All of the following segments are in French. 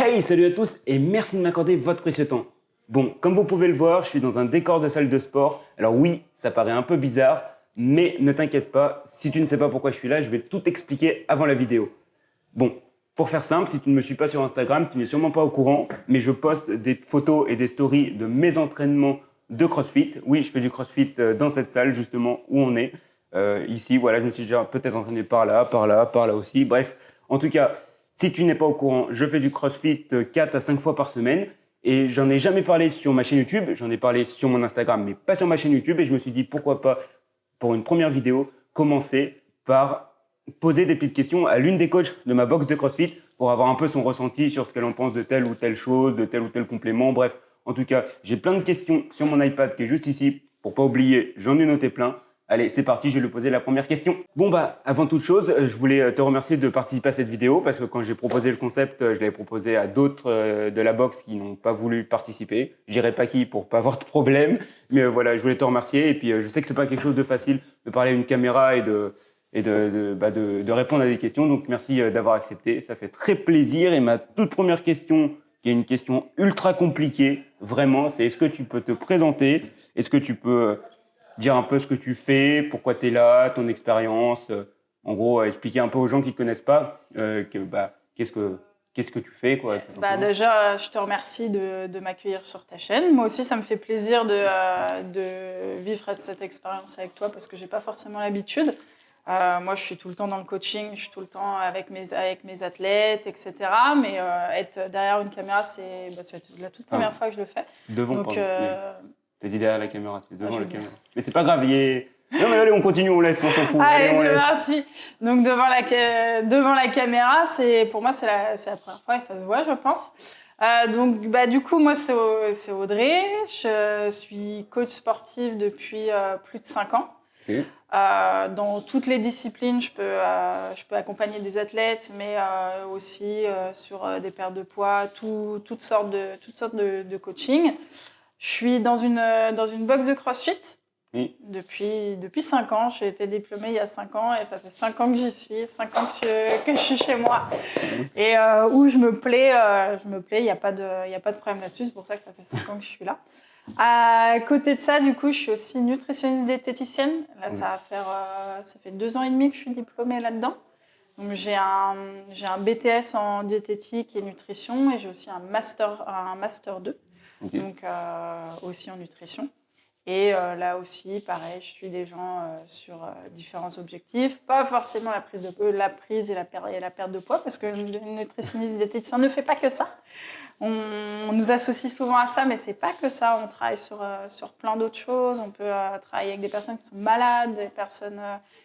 Hey, salut à tous et merci de m'accorder votre précieux temps. Bon, comme vous pouvez le voir, je suis dans un décor de salle de sport. Alors oui, ça paraît un peu bizarre, mais ne t'inquiète pas, si tu ne sais pas pourquoi je suis là, je vais tout expliquer avant la vidéo. Bon, pour faire simple, si tu ne me suis pas sur Instagram, tu n'es sûrement pas au courant, mais je poste des photos et des stories de mes entraînements de CrossFit. Oui, je fais du CrossFit dans cette salle justement où on est. Ici, voilà, je me suis déjà peut-être entraîné par là aussi. Bref, en tout cas, si tu n'es pas au courant, je fais du CrossFit 4 à 5 fois par semaine. Et j'en ai jamais parlé sur ma chaîne YouTube, j'en ai parlé sur mon Instagram, mais pas sur ma chaîne YouTube. Et je me suis dit, pourquoi pas, pour une première vidéo, commencer par poser des petites questions à l'une des coachs de ma box de CrossFit pour avoir un peu son ressenti sur ce qu'elle en pense de telle ou telle chose, de tel ou tel complément. Bref, en tout cas, j'ai plein de questions sur mon iPad qui est juste ici. Pour pas oublier, j'en ai noté plein. Allez, c'est parti, je vais lui poser la première question. Bon bah, avant toute chose, je voulais te remercier de participer à cette vidéo parce que quand j'ai proposé le concept, je l'avais proposé à d'autres de la box qui n'ont pas voulu participer. Je dirais pas qui pour pas avoir de problème, mais voilà, je voulais te remercier et puis je sais que c'est pas quelque chose de facile de parler à une caméra et de répondre à des questions. Donc merci d'avoir accepté, ça fait très plaisir. Et ma toute première question, qui est une question ultra compliquée, vraiment, c'est est-ce que tu peux te présenter? Est-ce que tu peux dire un peu ce que tu fais, pourquoi tu es là, ton expérience, en gros, expliquer un peu aux gens qui ne te connaissent pas qu'est-ce que tu fais, quoi. Déjà, je te remercie de m'accueillir sur ta chaîne. Moi aussi, ça me fait plaisir de vivre cette expérience avec toi parce que je n'ai pas forcément l'habitude. Moi, je suis tout le temps dans le coaching, je suis tout le temps avec mes athlètes, etc. Mais être derrière une caméra, c'est la toute première fois que je le fais. Devant, donc, t'as dit derrière la caméra, c'est devant la caméra. Mais c'est pas grave, Non mais allez, on continue, on laisse, on s'en fout. Allez, c'est parti. Donc devant la caméra, pour moi, c'est la première fois et ça se voit, je pense. Du coup, moi, c'est Audrey. Je suis coach sportive depuis plus de 5 ans. Okay. Dans toutes les disciplines, je peux accompagner des athlètes, mais aussi sur des pertes de poids, toutes sortes de coaching. Je suis dans une box de CrossFit depuis 5 ans. J'ai été diplômée il y a 5 ans et ça fait 5 ans que j'y suis, 5 ans que je suis chez moi. Et où je me plais, il n'y a pas de problème là-dessus, c'est pour ça que ça fait 5 ans que je suis là. À côté de ça, du coup, je suis aussi nutritionniste diététicienne. Là, ça fait 2 ans et demi que je suis diplômée là-dedans. Donc, j'ai un BTS en diététique et nutrition et j'ai aussi un master 2. Okay. Donc aussi en nutrition. Et là aussi, pareil, je suis des gens sur différents objectifs. Pas forcément la prise et la perte de poids, parce que le nutritionniste diététicien ne fait pas que ça. On nous associe souvent à ça, mais c'est pas que ça. On travaille sur plein d'autres choses. On peut travailler avec des personnes qui sont malades, des personnes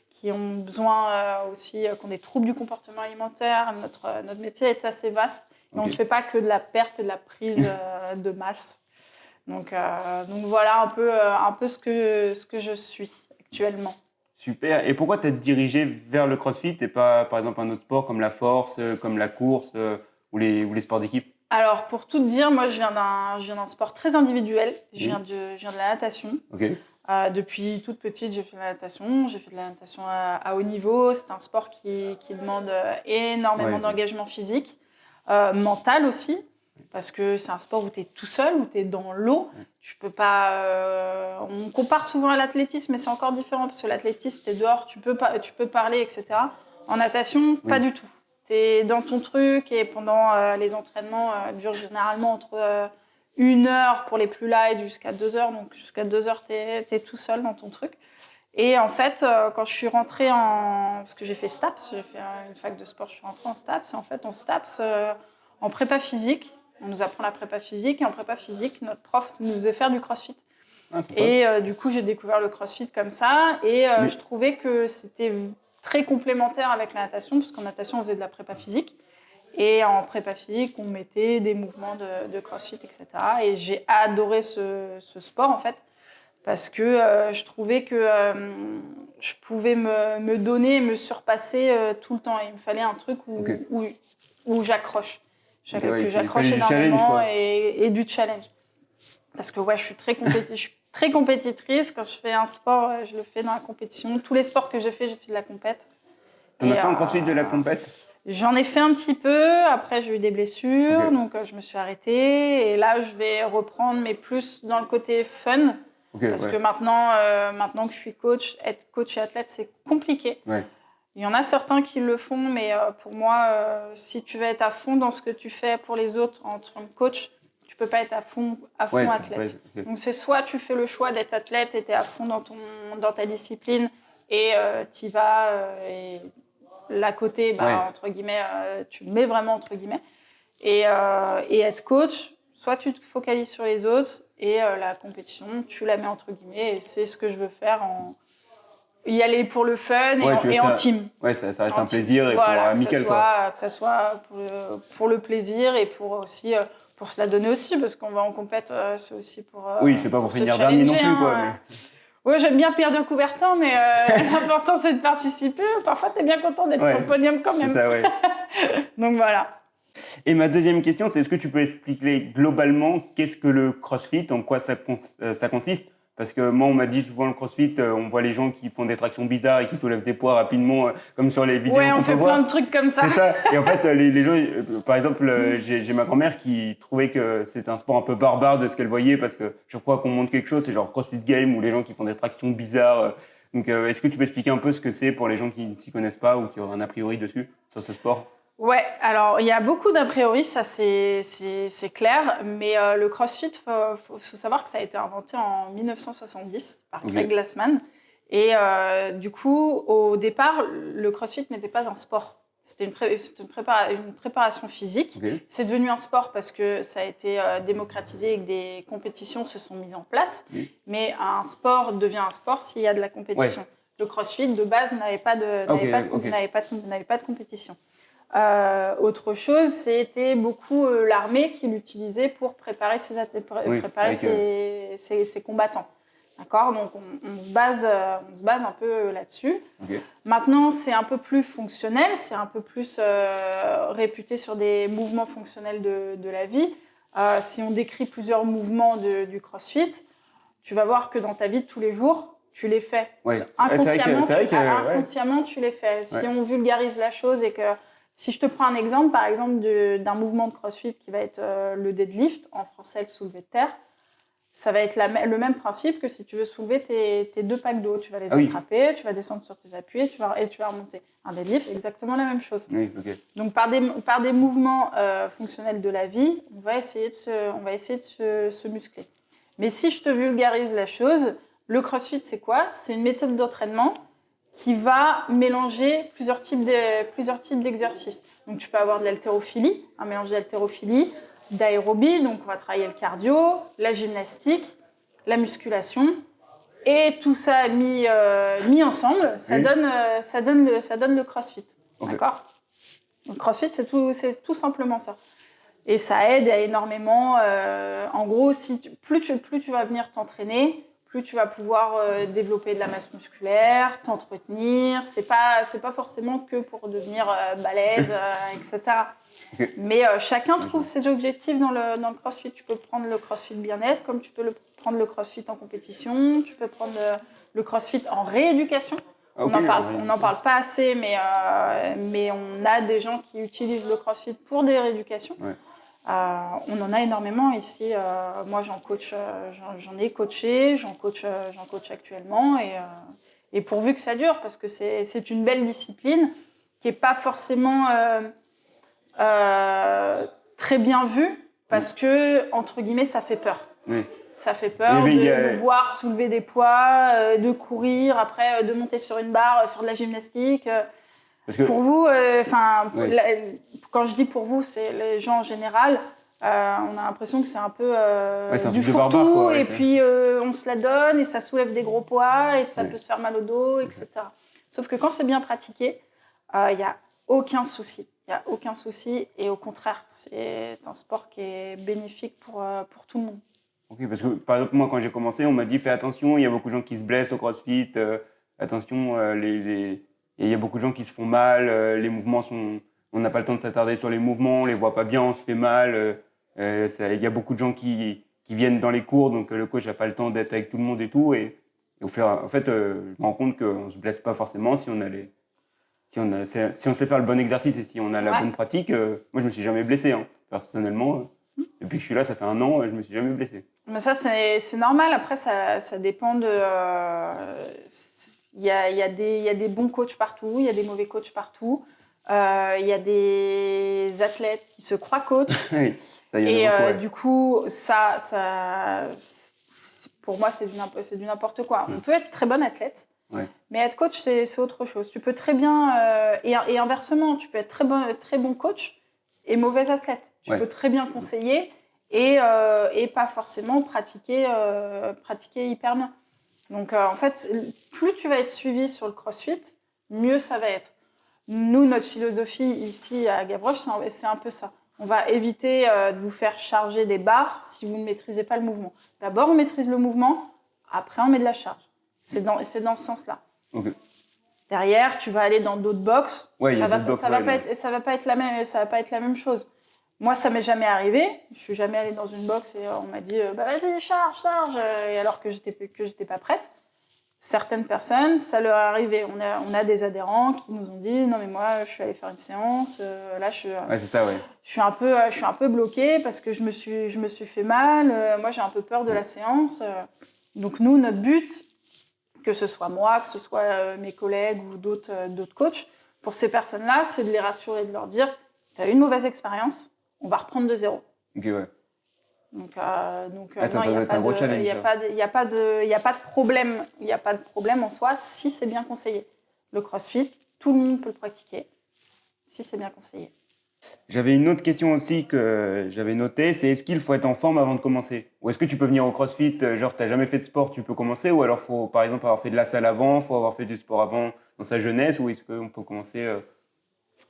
qui ont besoin aussi, qui ont des troubles du comportement alimentaire. Notre métier est assez vaste. Okay. On ne fait pas que de la perte et de la prise de masse. Donc voilà un peu ce que je suis actuellement. Super. Et pourquoi t'es dirigée vers le CrossFit et pas, par exemple, un autre sport comme la force, comme la course ou les sports d'équipe? Alors, pour tout te dire, moi, je viens d'un sport très individuel. Je viens de la natation. Okay. Depuis toute petite, j'ai fait de la natation. J'ai fait de la natation à haut niveau. C'est un sport qui demande énormément d'engagement physique, mental aussi. Parce que c'est un sport où tu es tout seul, où tu es dans l'eau. Tu peux pas. On compare souvent à l'athlétisme, mais c'est encore différent parce que l'athlétisme, tu es dehors, tu peux parler, etc. En natation, pas du tout. Tu es dans ton truc et pendant les entraînements durent généralement entre 1 heure pour les plus light jusqu'à 2 heures. Donc jusqu'à 2 heures, tu es tout seul dans ton truc. Et en fait, quand je suis rentrée parce que j'ai fait STAPS, j'ai fait une fac de sport, je suis rentrée en STAPS. Et en fait, en STAPS, en prépa physique, on nous apprend la prépa physique et en prépa physique, notre prof nous faisait faire du crossfit. Et du coup, j'ai découvert le crossfit comme ça et je trouvais que c'était très complémentaire avec la natation parce qu'en natation, on faisait de la prépa physique et en prépa physique, on mettait des mouvements de crossfit, etc. Et j'ai adoré ce sport en fait parce que je trouvais que je pouvais me donner et me surpasser tout le temps. Il me fallait un truc où j'accroche. Que j'accroche énormément et du challenge. Parce que je suis très compétitrice. Quand je fais un sport, je le fais dans la compétition. Tous les sports que j'ai fait de la compète. T'en as fait en CrossFit de la compète? J'en ai fait un petit peu. Après, j'ai eu des blessures, Ok. donc je me suis arrêtée. Et là, je vais reprendre, mais plus dans le côté fun. Ok, Parce ouais. que maintenant que je suis coach, être coach et athlète, c'est compliqué. Ouais. Il y en a certains qui le font, mais pour moi, si tu veux être à fond dans ce que tu fais pour les autres en tant que coach, tu peux pas être à fond Ouais, athlète. ok. Donc c'est soit tu fais le choix d'être athlète et tu es à fond dans ta discipline et tu y vas et l'à côté, Ouais. entre guillemets, tu le mets vraiment entre guillemets. Et être coach, soit tu te focalises sur les autres et la compétition, tu la mets entre guillemets. Et c'est ce que je veux faire, y aller pour le fun Ouais, et en team. Ouais, ça reste En un team. plaisir et Voilà, pour amical, quoi. que ça soit pour le plaisir et pour aussi pour se la donner aussi, parce qu'on va en compète, c'est aussi pour Oui, c'est pas pour se finir dernier non challenger, plus, quoi. hein. Ouais, j'aime bien perdre un Coubertin, mais l'important c'est de participer. Parfois, t'es bien content d'être sur le podium quand même. C'est ça, ouais. Donc voilà. Et ma deuxième question, c'est est-ce que tu peux expliquer globalement qu'est-ce que le CrossFit, en quoi ça consiste? Parce que moi, on m'a dit souvent le CrossFit, on voit les gens qui font des tractions bizarres et qui soulèvent des poids rapidement, comme sur les vidéos Ouais, qu'on on peut fait voir. plein de trucs comme ça. C'est ça. Et en fait, les gens, par exemple, j'ai ma grand-mère qui trouvait que c'était un sport un peu barbare de ce qu'elle voyait parce que chaque fois qu'on monte quelque chose, c'est genre CrossFit Game ou les gens qui font des tractions bizarres. Donc, est-ce que tu peux expliquer un peu ce que c'est pour les gens qui ne s'y connaissent pas ou qui auraient un a priori dessus, sur ce sport? Ouais, alors il y a beaucoup d'a priori, ça c'est clair, mais le CrossFit, faut savoir que ça a été inventé en 1970 par Greg Glassman. Et du coup, au départ, le CrossFit n'était pas un sport. C'était une préparation physique. C'est devenu un sport parce que ça a été démocratisé et que des compétitions se sont mises en place. Mais un sport devient un sport s'il y a de la compétition. Le CrossFit, de base, n'avait pas de compétition. Autre chose, c'était beaucoup l'armée qui l'utilisait pour préparer ses combattants. D'accord, donc on se base un peu là-dessus. Maintenant, c'est un peu plus fonctionnel, c'est un peu plus réputé sur des mouvements fonctionnels de la vie. Si on décrit plusieurs mouvements du CrossFit, tu vas voir que dans ta vie de tous les jours, tu les fais. Inconsciemment, tu les fais. Si on vulgarise la chose et que si je te prends un exemple, par exemple, d'un mouvement de CrossFit qui va être le deadlift, en français le soulevé de terre, ça va être le même principe que si tu veux soulever tes deux packs d'eau. Tu vas les attraper, tu vas descendre sur tes appuis et tu vas remonter. Un deadlift, c'est exactement la même chose. Donc, par des mouvements fonctionnels de la vie, on va essayer de se muscler. Mais si je te vulgarise la chose, le CrossFit, c'est quoi? C'est une méthode d'entraînement qui va mélanger plusieurs types d'exercices. Donc, tu peux avoir de l'haltérophilie, un mélange d'haltérophilie, d'aérobie, donc on va travailler le cardio, la gymnastique, la musculation, et tout ça mis ensemble, ça donne le CrossFit. D'accord? Le CrossFit, c'est tout simplement ça. Et ça aide énormément. En gros, plus tu vas venir t'entraîner, plus tu vas pouvoir développer de la masse musculaire, t'entretenir. C'est pas forcément que pour devenir balèze, etc. Mais chacun trouve ses objectifs dans le CrossFit. Tu peux prendre le CrossFit bien-être, comme tu peux prendre le CrossFit en compétition. Tu peux prendre le CrossFit en rééducation. On n'en parle pas assez, mais on a des gens qui utilisent le CrossFit pour des rééducations. On en a énormément ici. Moi, j'en ai coaché, j'en coach actuellement, et pourvu que ça dure, parce que c'est une belle discipline qui est pas forcément très bien vue, parce que entre guillemets, ça fait peur. Ça fait peur de voir soulever des poids, de courir, après de monter sur une barre, faire de la gymnastique. Pour vous, quand je dis pour vous, c'est les gens en général, on a l'impression que c'est un peu du fourre-tout, et puis on se la donne, et ça soulève des gros poids, et ça peut se faire mal au dos, etc. Sauf que quand c'est bien pratiqué, il n'y a aucun souci. Il n'y a aucun souci, et au contraire, c'est un sport qui est bénéfique pour tout le monde. Ok, parce que par exemple, moi, quand j'ai commencé, on m'a dit fais attention, il y a beaucoup de gens qui se blessent au CrossFit, attention, il y a beaucoup de gens qui se font mal, les mouvements on n'a pas le temps de s'attarder sur les mouvements, on les voit pas bien, on se fait mal. Il y a beaucoup de gens qui viennent dans les cours, donc le coach n'a pas le temps d'être avec tout le monde et tout. Et en fait, je me rends compte qu'on se blesse pas forcément si on a Si on sait faire le bon exercice et si on a la bonne pratique, moi je me suis jamais blessé, hein, personnellement. Depuis que je suis là, ça fait 1 an, je me suis jamais blessé. Mais ça, c'est normal. Après, ça dépend de... Il y a des bons coachs partout, il y a des mauvais coachs partout. Il y a des athlètes qui se croient coachs. Oui, ça y et beaucoup, ouais. du coup, pour moi, c'est du n'importe quoi. On peut être très bon athlète, mais être coach, c'est autre chose. Tu peux très bien... et inversement, tu peux être très bon coach et mauvais athlète. Tu peux très bien conseiller et pas forcément pratiquer hyper bien. Donc, en fait, plus tu vas être suivi sur le CrossFit, mieux ça va être. Nous, notre philosophie ici à Gavroche, c'est un peu ça. On va éviter de vous faire charger des barres si vous ne maîtrisez pas le mouvement. D'abord, on maîtrise le mouvement, après, on met de la charge. C'est dans ce sens-là. Okay. Derrière, tu vas aller dans d'autres box. Ça va pas être la même chose. Moi, ça m'est jamais arrivé. Je suis jamais allée dans une box et on m'a dit vas-y, charge. Et alors que j'étais pas prête. Certaines personnes, ça leur est arrivé. On a des adhérents qui nous ont dit non mais moi, je suis allée faire une séance. Là, je suis un peu bloquée parce que je me suis fait mal. Moi, j'ai un peu peur de la séance. Donc nous, notre but, que ce soit moi, que ce soit mes collègues ou d'autres coachs, pour ces personnes-là, c'est de les rassurer, de leur dire tu as eu une mauvaise expérience. On va reprendre de zéro. Ok, ouais. Donc, ça doit être un gros challenge. Il n'y a pas de problème. Il n'y a pas de problème en soi si c'est bien conseillé. Le CrossFit, tout le monde peut le pratiquer si c'est bien conseillé. J'avais une autre question aussi que j'avais notée, c'est est-ce qu'il faut être en forme avant de commencer? Ou est-ce que tu peux venir au CrossFit, genre tu n'as jamais fait de sport, tu peux commencer? Ou alors il faut par exemple avoir fait de la salle avant, il faut avoir fait du sport avant dans sa jeunesse? Ou est-ce qu'on peut commencer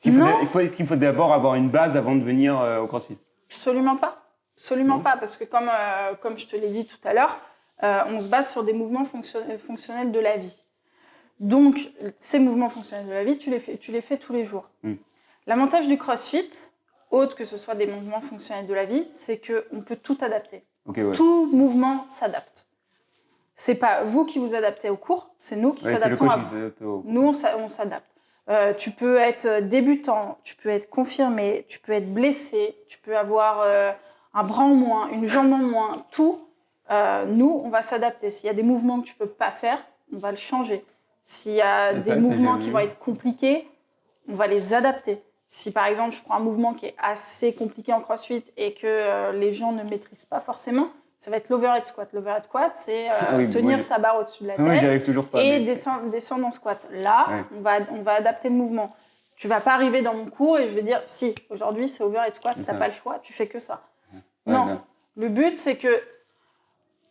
Est-ce qu'il faut d'abord avoir une base avant de venir au CrossFit? Absolument pas. Absolument pas, parce que comme je te l'ai dit tout à l'heure, on se base sur des mouvements fonctionnels de la vie. Donc, ces mouvements fonctionnels de la vie, tu les fais tous les jours. L'avantage du CrossFit, autre que ce soit des mouvements fonctionnels de la vie, c'est qu'on peut tout adapter. Okay, ouais. Tout mouvement s'adapte. C'est pas vous qui vous adaptez au cours, c'est nous qui s'adaptons à vous. Nous, on s'adapte. Tu peux être débutant, tu peux être confirmé, tu peux être blessé, tu peux avoir un bras en moins, une jambe en moins, tout. Nous, on va s'adapter. S'il y a des mouvements que tu peux pas faire, on va le changer. S'il y a des mouvements qui vont être compliqués, on va les adapter. Si par exemple, je prends un mouvement qui est assez compliqué en CrossFit et que les gens ne maîtrisent pas forcément, ça va être l'overhead squat. L'overhead squat, c'est tenir sa barre au-dessus de la tête j'y arrive toujours pas, et descendre en squat. Là, on va adapter le mouvement. Tu vas pas arriver dans mon cours et je vais dire si, aujourd'hui c'est overhead squat, tu n'as pas le choix, tu fais que ça. Non. Le but, c'est que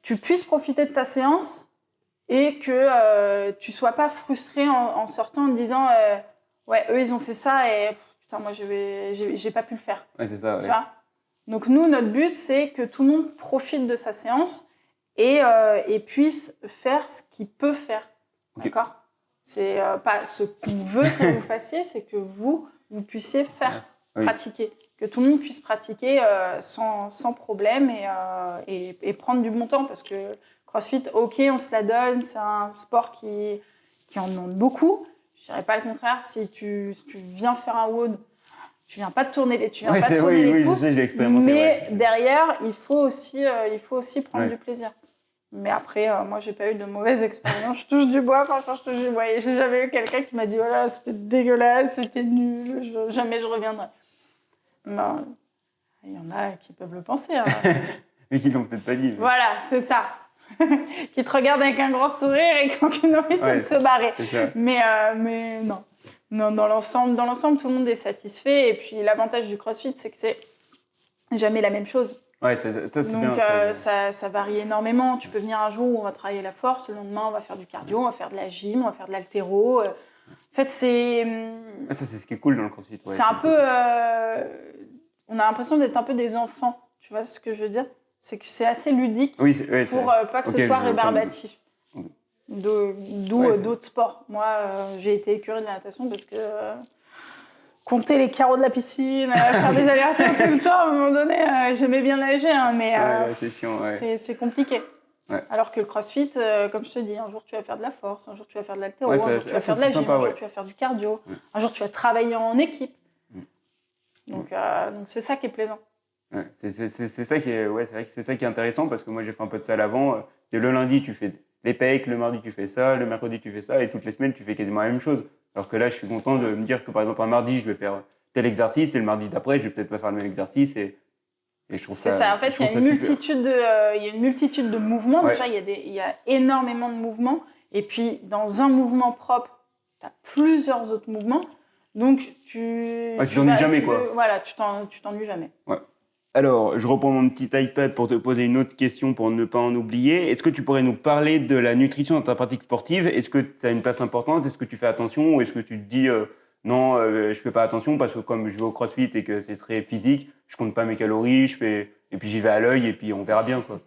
tu puisses profiter de ta séance et que tu sois pas frustré en sortant en te disant eux ils ont fait ça et putain moi j'ai pas pu le faire. Ouais, c'est ça. Tu vois ? Donc nous, notre but, c'est que tout le monde profite de sa séance et puisse faire ce qu'il peut faire. Okay. D'accord ? C'est pas ce qu'on veut que vous fassiez, c'est que vous puissiez faire, pratiquer. Que tout le monde puisse pratiquer sans problème et prendre du bon temps. Parce que CrossFit, ok, on se la donne, c'est un sport qui en demande beaucoup. Je dirais pas le contraire. Si tu viens faire un WOD, tu viens pas de tourner les pouces, je sais, je l'ai expérimenté, mais derrière, il faut aussi prendre du plaisir. Mais après, moi, j'ai pas eu de mauvaise expérience. Je touche du bois, franchement, je touche du bois. Et j'ai jamais eu quelqu'un qui m'a dit, voilà, c'était dégueulasse, c'était nul, jamais je reviendrai. Non, il y en a qui peuvent le penser. Hein. Mais qui l'ont peut-être pas dit. Mais... Voilà, c'est ça. Qui te regardent avec un grand sourire et qui ont qu'une envie, c'est de se barrer. Mais non. Non, dans l'ensemble, tout le monde est satisfait. Et puis, l'avantage du CrossFit, c'est que c'est jamais la même chose. Ouais, ça c'est donc, bien. Ça varie énormément. Tu peux venir un jour où on va travailler la force, le lendemain, on va faire du cardio, on va faire de la gym, on va faire de l'haltéro. En fait, c'est... Ça, c'est ce qui est cool dans le CrossFit. Ouais, c'est un peu... on a l'impression d'être un peu des enfants. Tu vois ce que je veux dire ? C'est que c'est assez ludique pour pas que ce soit rébarbatif. D'où d'autres sports. Moi, j'ai été écurée de la natation parce que compter les carreaux de la piscine, faire des allers-retours tout le temps, à un moment donné, j'aimais bien nager, hein, mais c'est chiant, c'est compliqué. Ouais. Alors que le crossfit, comme je te dis, un jour tu vas faire de la force, un jour tu vas faire de l'haltéro, Ouais, un jour tu vas faire de la gym, sympa, un jour ouais. tu vas faire du cardio, un jour tu vas travailler en équipe. Donc c'est ça qui est plaisant. Ouais, c'est ça qui est, ouais, c'est vrai que c'est ça qui est intéressant parce que moi j'ai fait un peu de salle avant. C'était le lundi tu fais les pecs, le mardi tu fais ça, le mercredi tu fais ça et toutes les semaines tu fais quasiment la même chose. Alors que là je suis content de me dire que par exemple un mardi je vais faire tel exercice et le mardi d'après je vais peut-être pas faire le même exercice et je trouve C'est ça. En fait, il y a une multitude de mouvements. Ouais. Déjà, il y a énormément de mouvements. Et puis, dans un mouvement propre, tu as plusieurs autres mouvements. Donc, tu t'ennuies jamais, quoi. Voilà, tu t'ennuies jamais. Ouais. Alors, je reprends mon petit iPad pour te poser une autre question pour ne pas en oublier. Est-ce que tu pourrais nous parler de la nutrition dans ta pratique sportive? Est-ce que ça a une place importante? Est-ce que tu fais attention? Ou est-ce que tu te dis non, je fais pas attention parce que comme je vais au CrossFit et que c'est très physique, je compte pas mes calories, et puis j'y vais à l'œil et puis on verra bien, quoi.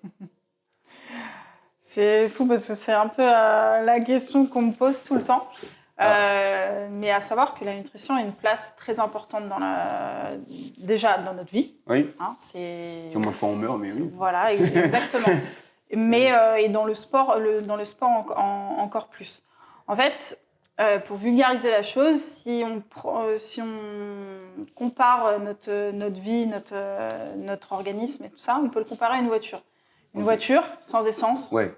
C'est fou parce que c'est un peu la question qu'on me pose tout le temps. Mais à savoir que la nutrition a une place très importante déjà dans notre vie. Oui. Hein, Si on mange pas, on meurt, mais oui. Voilà, exactement. Mais et dans le sport, encore plus. En fait, pour vulgariser la chose, si on compare notre vie, notre organisme et tout ça, on peut le comparer à une voiture. Une voiture sans essence, ouais,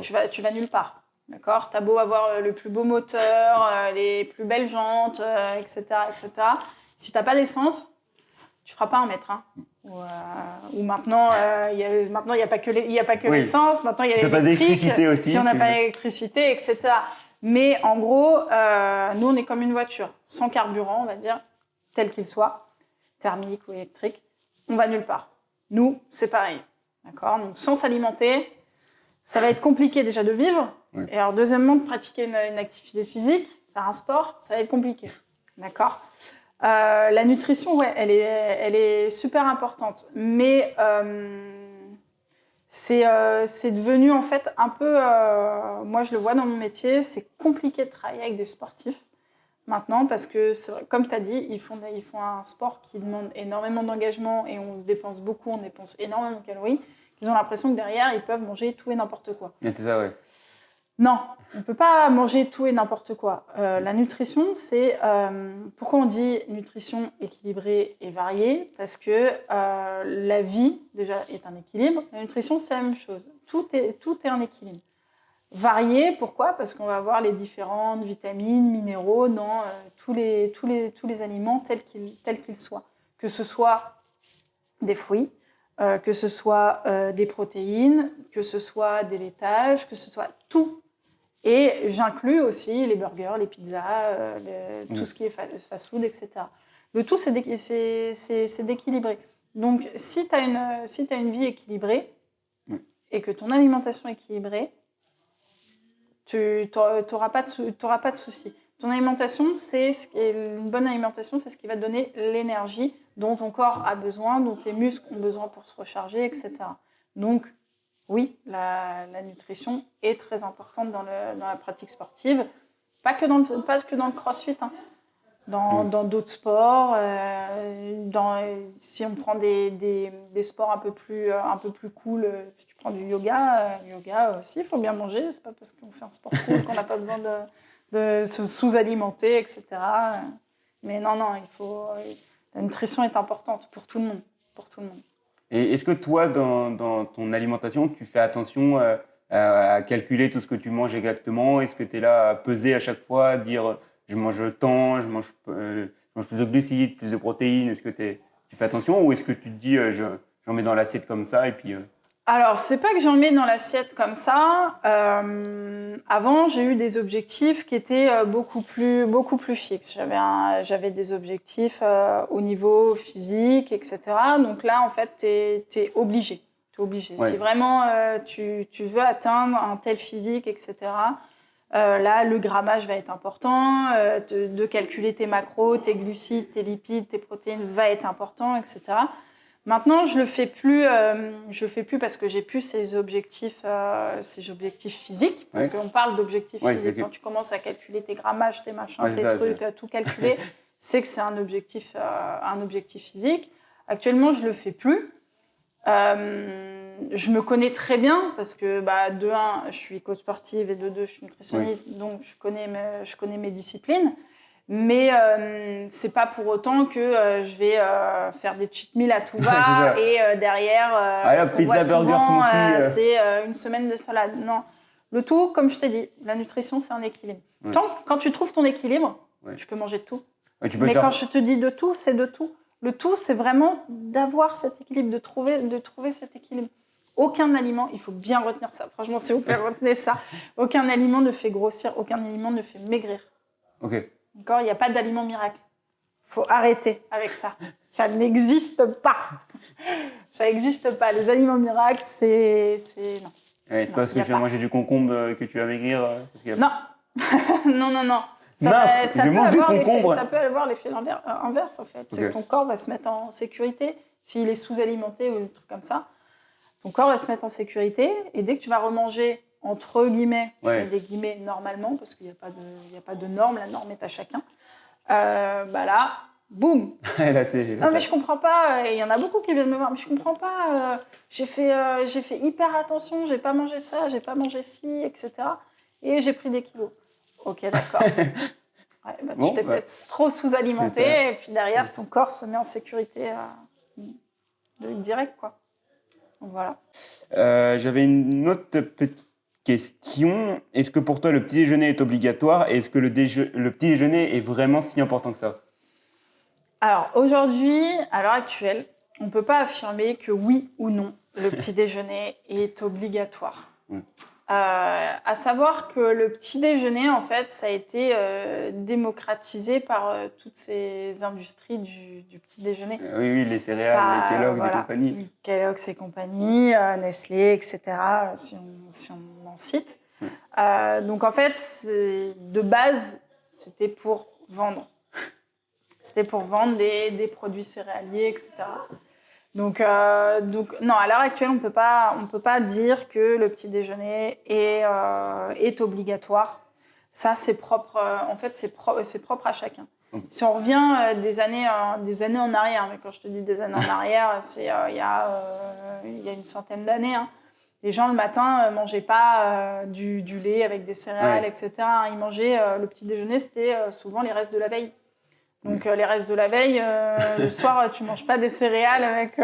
tu vas nulle part. D'accord ? T'as beau avoir le plus beau moteur, les plus belles jantes, etc., etc. Si t'as pas d'essence, tu feras pas 1 mètre. Hein. Ou maintenant, il y a pas que l'essence. Maintenant, il y a si l'électricité aussi. Si on n'a pas l'électricité, etc. Mais en gros, nous, on est comme une voiture sans carburant, on va dire, tel qu'il soit, thermique ou électrique. On va nulle part. Nous, c'est pareil. D'accord ? Donc, sans s'alimenter, ça va être compliqué déjà de vivre. Ouais. Et alors, deuxièmement, de pratiquer une activité physique, faire un sport, ça va être compliqué. D'accord ? La nutrition, ouais, elle est super importante. Mais c'est devenu en fait un peu... moi, je le vois dans mon métier, c'est compliqué de travailler avec des sportifs maintenant parce que, comme tu as dit, ils font un sport qui demande énormément d'engagement et on se dépense beaucoup, on dépense énormément de calories. Ils ont l'impression que derrière, ils peuvent manger tout et n'importe quoi. Et c'est ça, ouais. Non, on ne peut pas manger tout et n'importe quoi. La nutrition, c'est... pourquoi on dit nutrition équilibrée et variée ? Parce que la vie, déjà, est un équilibre. La nutrition, c'est la même chose. Tout est un équilibre. Varié, pourquoi ? Parce qu'on va avoir les différentes vitamines, minéraux dans tous les aliments tels qu'ils soient. Que ce soit des fruits, que ce soit des protéines, que ce soit des laitages, que ce soit tout. Et j'inclus aussi les burgers, les pizzas, tout ce qui est fast-food, etc. Le tout, c'est d'équilibrer. Donc, si tu as une vie équilibrée et que ton alimentation est équilibrée, tu n'auras pas de soucis. Ton alimentation, une bonne alimentation, c'est ce qui va te donner l'énergie dont ton corps a besoin, dont tes muscles ont besoin pour se recharger, etc. Donc, oui, la nutrition est très importante dans la pratique sportive, pas que dans le crossfit, hein. Dans d'autres sports, si on prend des sports un peu plus cool, si tu prends du yoga aussi, il faut bien manger, c'est pas parce qu'on fait un sport cool qu'on n'a pas besoin de se sous-alimenter, etc. Mais non, la nutrition est importante pour tout le monde, Et est-ce que toi, dans ton alimentation, tu fais attention à calculer tout ce que tu manges exactement? Est-ce que tu es là à peser à chaque fois, à dire je mange tant, je mange plus de glucides, plus de protéines? Est-ce que tu fais attention ou est-ce que tu te dis j'en mets dans l'assiette comme ça et puis Alors, c'est pas que j'en mets dans l'assiette comme ça. Avant, j'ai eu des objectifs qui étaient beaucoup plus fixes. J'avais des objectifs au niveau physique, etc. Donc là, en fait, t'es obligé. Ouais. Si vraiment tu veux atteindre un tel physique, etc., là, le grammage va être important. De calculer tes macros, tes glucides, tes lipides, tes protéines va être important, etc. Maintenant, je le fais plus parce que j'ai plus ces objectifs physiques. Parce qu'on parle d'objectifs physiques. Quand tu commences à calculer tes grammages, tes machins, tes trucs, tout calculer, c'est que c'est un objectif physique. Actuellement, je le fais plus. je me connais très bien parce que de 1, je suis coach sportive et de 2, je suis nutritionniste, donc je connais mes disciplines. Mais c'est pas pour autant que je vais faire des cheat meals à tout va et derrière la pizza, burger, smoothie. C'est une semaine de salade. Non, le tout, comme je t'ai dit, la nutrition c'est un équilibre. Quand tu trouves ton équilibre, tu peux manger de tout. Mais quand je te dis de tout, c'est de tout. Le tout, c'est vraiment d'avoir cet équilibre, de trouver cet équilibre. Aucun aliment, il faut bien retenir ça. Franchement, s'il vous plaît, retenez ça. Aucun aliment ne fait grossir, aucun aliment ne fait maigrir. Ok. D'accord, il n'y a pas d'aliment miracle. Il faut arrêter avec ça. Ça n'existe pas. Ça n'existe pas. Les aliments miracles, c'est... Non. Ouais, c'est parce que tu vas manger du concombre que tu vas maigrir Non. Non. Ça peut avoir l'effet inverse, en fait. C'est que ton corps va se mettre en sécurité. S'il est sous-alimenté ou des trucs comme ça, ton corps va se mettre en sécurité. Et dès que tu vas remanger, entre guillemets, des guillemets normalement, parce qu'il n'y a pas de norme, la norme est à chacun, là, boum. Non, mais je comprends pas. Il y en a beaucoup qui viennent me voir, mais je comprends pas. J'ai fait hyper attention, j'ai pas mangé ça, j'ai pas mangé ci, etc. Et j'ai pris des kilos. Ok, d'accord. Tu t'es peut-être trop sous-alimenté et puis derrière, ton corps se met en sécurité direct, quoi. Donc voilà. J'avais une autre petite question. Est-ce que pour toi, le petit déjeuner est obligatoire et est-ce que le petit déjeuner est vraiment si important que ça? Alors aujourd'hui, à l'heure actuelle, on ne peut pas affirmer que oui ou non, le petit déjeuner est obligatoire. À savoir que le petit déjeuner, en fait, ça a été démocratisé par toutes ces industries du petit déjeuner. Oui, les céréales, les Kellogg's et compagnie. Kellogg's et compagnie, Nestlé, etc., si on en cite. Donc, en fait, de base, c'était pour vendre. C'était pour vendre des produits céréaliers, etc. Donc non, à l'heure actuelle, on peut pas dire que le petit déjeuner est obligatoire. Ça, c'est propre. En fait, c'est propre à chacun. Si on revient des années en arrière, mais quand je te dis des années en arrière, c'est il y a une centaine d'années. Les gens le matin mangeaient pas du lait avec des céréales, etc. Ils mangeaient le petit déjeuner, c'était souvent les restes de la veille. Donc les restes de la veille, le soir, tu manges pas des céréales avec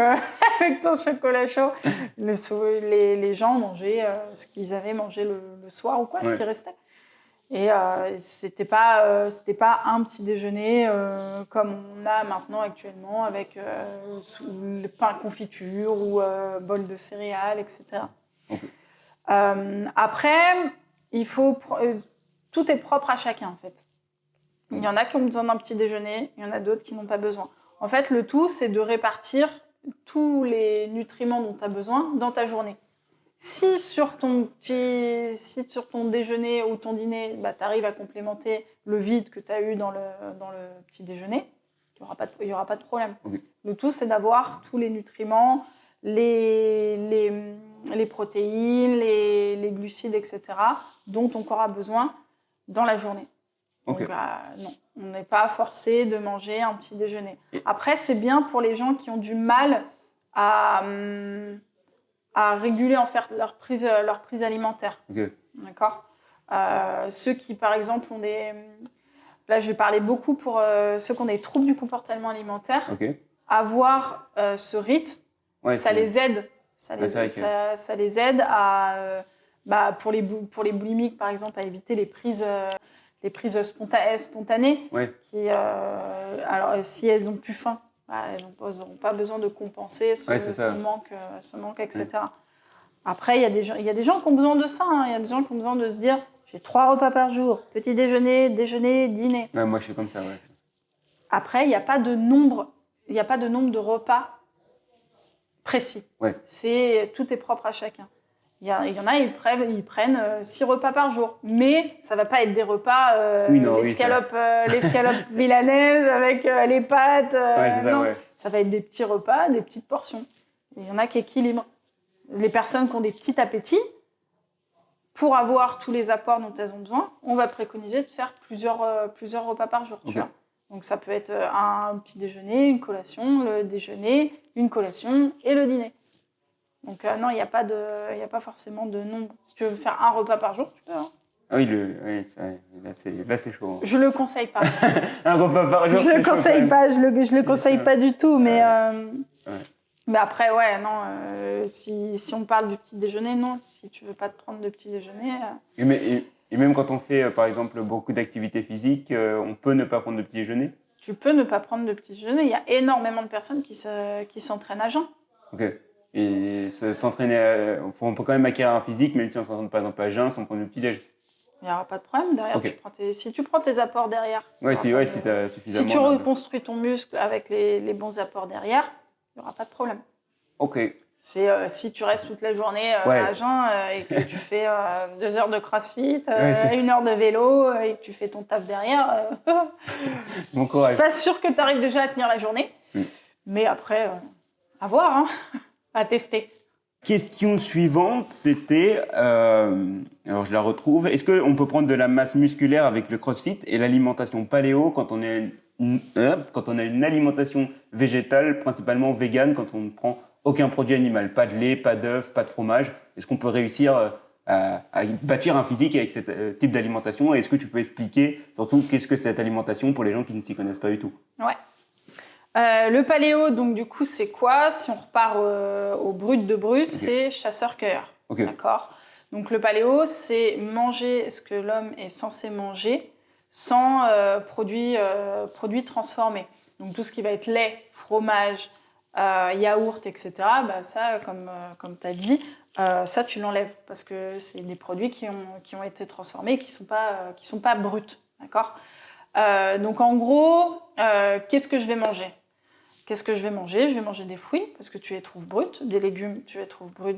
ton chocolat chaud. Les gens mangeaient ce qu'ils avaient mangé le soir ou quoi, ce qui restait. Et c'était pas un petit déjeuner comme on a maintenant actuellement avec le pain confiture ou bol de céréales, etc. Après, tout est propre à chacun en fait. Il y en a qui ont besoin d'un petit déjeuner, il y en a d'autres qui n'ont pas besoin. En fait, le tout, c'est de répartir tous les nutriments dont tu as besoin dans ta journée. Si sur ton déjeuner ou ton dîner, tu arrives à complémenter le vide que tu as eu dans le petit déjeuner, il n'y aura pas de problème. Le tout, c'est d'avoir tous les nutriments, les protéines, les glucides, etc., dont ton corps a besoin dans la journée. Donc, non, on n'est pas forcé de manger un petit déjeuner. Après, c'est bien pour les gens qui ont du mal à réguler en fait leur prise alimentaire. D'accord. Ceux qui, par exemple, ont des... Là, je vais parler beaucoup pour ceux qui ont des troubles du comportement alimentaire. Avoir ce rythme, ça les aide. Ça les aide à... pour les boulimiques, par exemple, à éviter les prises spontanées. Alors, si elles ont plus faim, elles n'auront pas besoin de compenser ce manque, etc. Après, il y a des gens qui ont besoin de ça. Il y a des gens qui ont besoin de se dire, j'ai 3 repas par jour, petit déjeuner, dîner. Moi, je suis comme ça, Après, il n'y a pas de nombre de repas précis. Tout est propre à chacun. Il y en a, ils prennent 6 repas par jour. Mais ça ne va pas être des repas, l'escalope milanaise avec les pâtes. Ça va être des petits repas, des petites portions. Il y en a qui équilibrent. Les personnes qui ont des petits appétits, pour avoir tous les apports dont elles ont besoin, on va préconiser de faire plusieurs repas par jour. Tu vois. Donc ça peut être un petit déjeuner, une collation, le déjeuner, une collation et le dîner. Donc non, il n'y a pas forcément de nombre. Si tu veux faire un repas par jour, tu peux. Hein. Ah oui, là c'est chaud. Hein. Je le conseille pas. Un repas par jour, je le conseille pas. Je le conseille pas du tout. Mais mais après, ouais, non. Si on parle du petit déjeuner, non. Si tu veux pas te prendre de petit déjeuner. Et même quand on fait, par exemple, beaucoup d'activités physiques, on peut ne pas prendre de petit déjeuner. Tu peux ne pas prendre de petit déjeuner. Il y a énormément de personnes qui s'entraînent à jeun. Ok. Et s'entraîner, on peut quand même acquérir un physique, même si on s'entraîne par exemple à jeun, sans prendre de petit déjeuner. Il n'y aura pas de problème. Derrière, Okay. si tu prends tes apports derrière. Ouais, si tu as suffisamment. Si tu reconstruis ton muscle avec les bons apports derrière, il n'y aura pas de problème. Ok. C'est si tu restes toute la journée à jeun et que tu fais 2 heures de crossfit, 1 heure de vélo et que tu fais ton taf derrière, bon courage. Je suis pas sûre que tu arrives déjà à tenir la journée. Mais après, à voir, hein, à tester. Question suivante, c'était, alors je la retrouve, est-ce qu'on peut prendre de la masse musculaire avec le crossfit et l'alimentation paléo quand on a une alimentation végétale, principalement végane, quand on ne prend aucun produit animal, pas de lait, pas d'œufs, pas de fromage? Est-ce qu'on peut réussir à bâtir un physique avec ce type d'alimentation? Et est-ce que tu peux expliquer surtout qu'est-ce que c'est cette alimentation pour les gens qui ne s'y connaissent pas du tout? Ouais. Le paléo, donc du coup, c'est quoi? Si on repart au brut de brut, c'est chasseur-cueilleur. Okay. D'accord. Donc le paléo, c'est manger ce que l'homme est censé manger sans produits transformés. Donc tout ce qui va être lait, fromage, yaourt, etc. Bah, ça, comme tu as dit, ça tu l'enlèves parce que c'est des produits qui ont été transformés, qui sont pas bruts. D'accord. Donc en gros, qu'est-ce que je vais manger? Je vais manger des fruits, parce que tu les trouves bruts, des légumes, tu les trouves bruts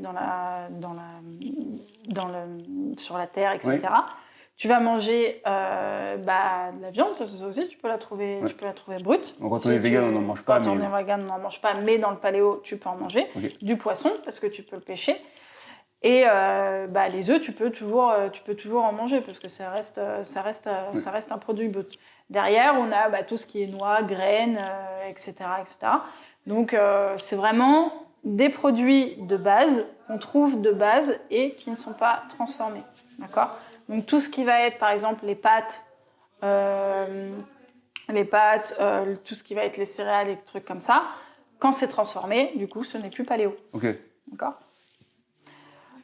sur la terre, etc. Oui. Tu vas manger de la viande, parce que ça aussi, tu peux la trouver brute. Donc, quand on est vegan, on n'en mange pas. Quand on est vegan, on n'en mange pas, mais dans le paléo, tu peux en manger. Okay. Du poisson, parce que tu peux le pêcher. Et les œufs, tu peux toujours en manger, parce que ça reste un produit brut. Derrière, on a tout ce qui est noix, graines, etc., etc. Donc, c'est vraiment des produits de base qu'on trouve de base et qui ne sont pas transformés. D'accord ? Donc, tout ce qui va être, par exemple, les pâtes, tout ce qui va être les céréales, les trucs comme ça, quand c'est transformé, du coup, ce n'est plus paléo. Ok. D'accord ?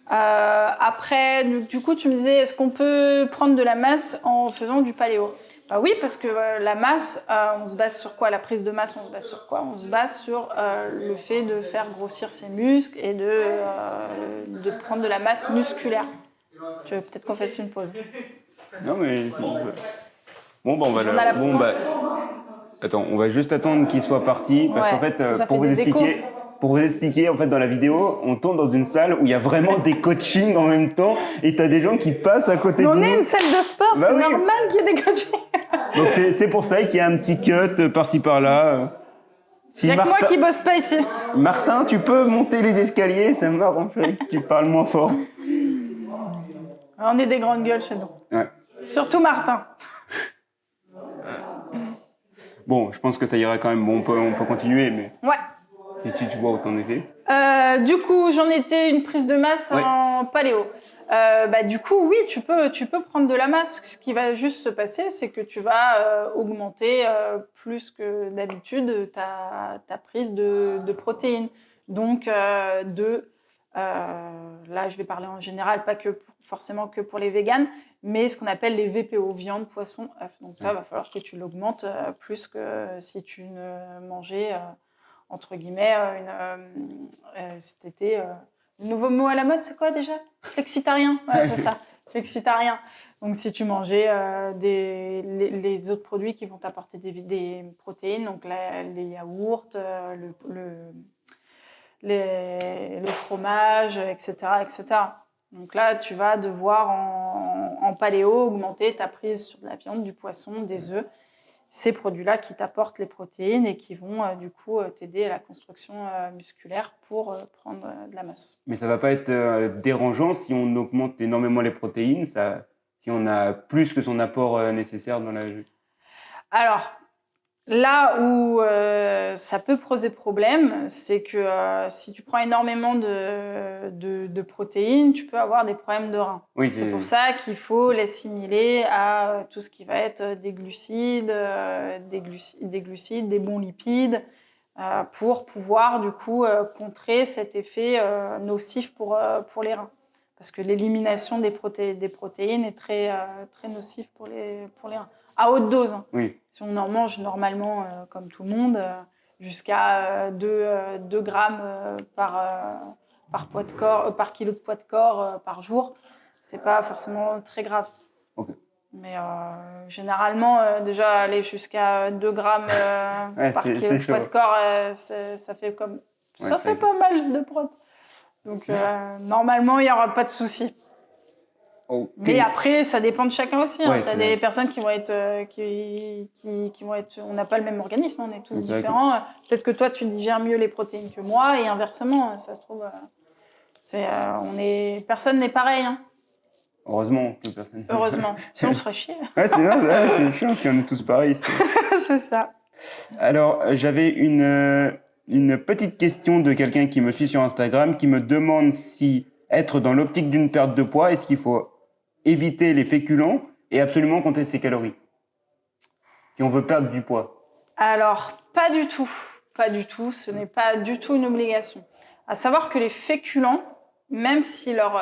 Après, du coup, tu me disais, est-ce qu'on peut prendre de la masse en faisant du paléo ? Oui, parce que la masse, on se base sur quoi? La prise de masse, on se base sur quoi? On se base sur le fait de faire grossir ses muscles et de prendre de la masse musculaire. Tu veux peut-être qu'on fasse une pause? Non, mais... Bon, on va Attends, on va juste attendre qu'il soit parti, parce qu'en fait, pour vous expliquer, en fait, dans la vidéo, on tourne dans une salle où il y a vraiment des coachings en même temps, et t'as des gens qui passent à côté de nous. On est une salle de sport, c'est normal qu'il y ait des coachings. Donc c'est pour ça qu'il y a un petit cut par-ci par-là. Il n'y a que moi qui bosse pas ici. Martin, tu peux monter les escaliers, ça m'arrangerait que tu parles moins fort. On est des grandes gueules chez nous. Ouais. Surtout Martin. Bon, je pense que ça ira quand même. Bon, on peut continuer, mais... Ouais. Si tu vois où t'en es fait. Du coup, j'en étais une prise de masse en paléo. Du coup, oui, tu peux prendre de la masse. Ce qui va juste se passer, c'est que tu vas augmenter plus que d'habitude ta prise de protéines. Donc, là, je vais parler en général, pas forcément que pour les véganes, mais ce qu'on appelle les VPO, viande, poisson, œufs. Donc ça, va falloir que tu l'augmentes plus que si tu ne mangeais... entre guillemets, c'était le nouveau mot à la mode, c'est quoi déjà? Flexitarien, ouais, c'est ça, flexitarien. Donc si tu mangeais les autres produits qui vont t'apporter des protéines, donc les yaourts, le fromage, etc., etc. Donc là, tu vas devoir en paléo augmenter ta prise sur de la viande, du poisson, des œufs. Ces produits-là qui t'apportent les protéines et qui vont du coup t'aider à la construction musculaire pour prendre de la masse. Mais ça ne va pas être dérangeant si on augmente énormément les protéines, si on a plus que son apport nécessaire dans la... Alors, Là où ça peut poser problème, c'est que si tu prends énormément de protéines, tu peux avoir des problèmes de reins. Oui, c'est pour ça qu'il faut l'assimiler à tout ce qui va être des glucides, des bons lipides, pour pouvoir du coup contrer cet effet nocif pour les reins. Parce que l'élimination des protéines est très nocive pour les reins. À haute dose. Hein. Oui. Si on en mange normalement, comme tout le monde, jusqu'à 2 grammes par poids de corps, par kilo de poids de corps par jour, c'est pas forcément très grave. Okay. Mais généralement, déjà aller jusqu'à 2 grammes par kilo de poids de corps, ça fait comme ça fait pas mal de prot. Donc normalement, il n'y aura pas de souci. Okay. Mais après, ça dépend de chacun aussi. Hein. Tu as des personnes qui vont être, qui vont être. On n'a pas le même organisme, on est tous différents. Peut-être que toi, tu digères mieux les protéines que moi, et inversement, ça se trouve, personne n'est pareil. Hein. Heureusement que personne. Heureusement, sinon on se ferait chier. Ouais, c'est chiant si on est tous pareils. C'est ça. Alors, j'avais une petite question de quelqu'un qui me suit sur Instagram qui me demande si être dans l'optique d'une perte de poids, est-ce qu'il faut éviter les féculents et absolument compter ses calories si on veut perdre du poids? Alors, pas du tout. Pas du tout. Ce n'est pas du tout une obligation. À savoir que les féculents, même si leur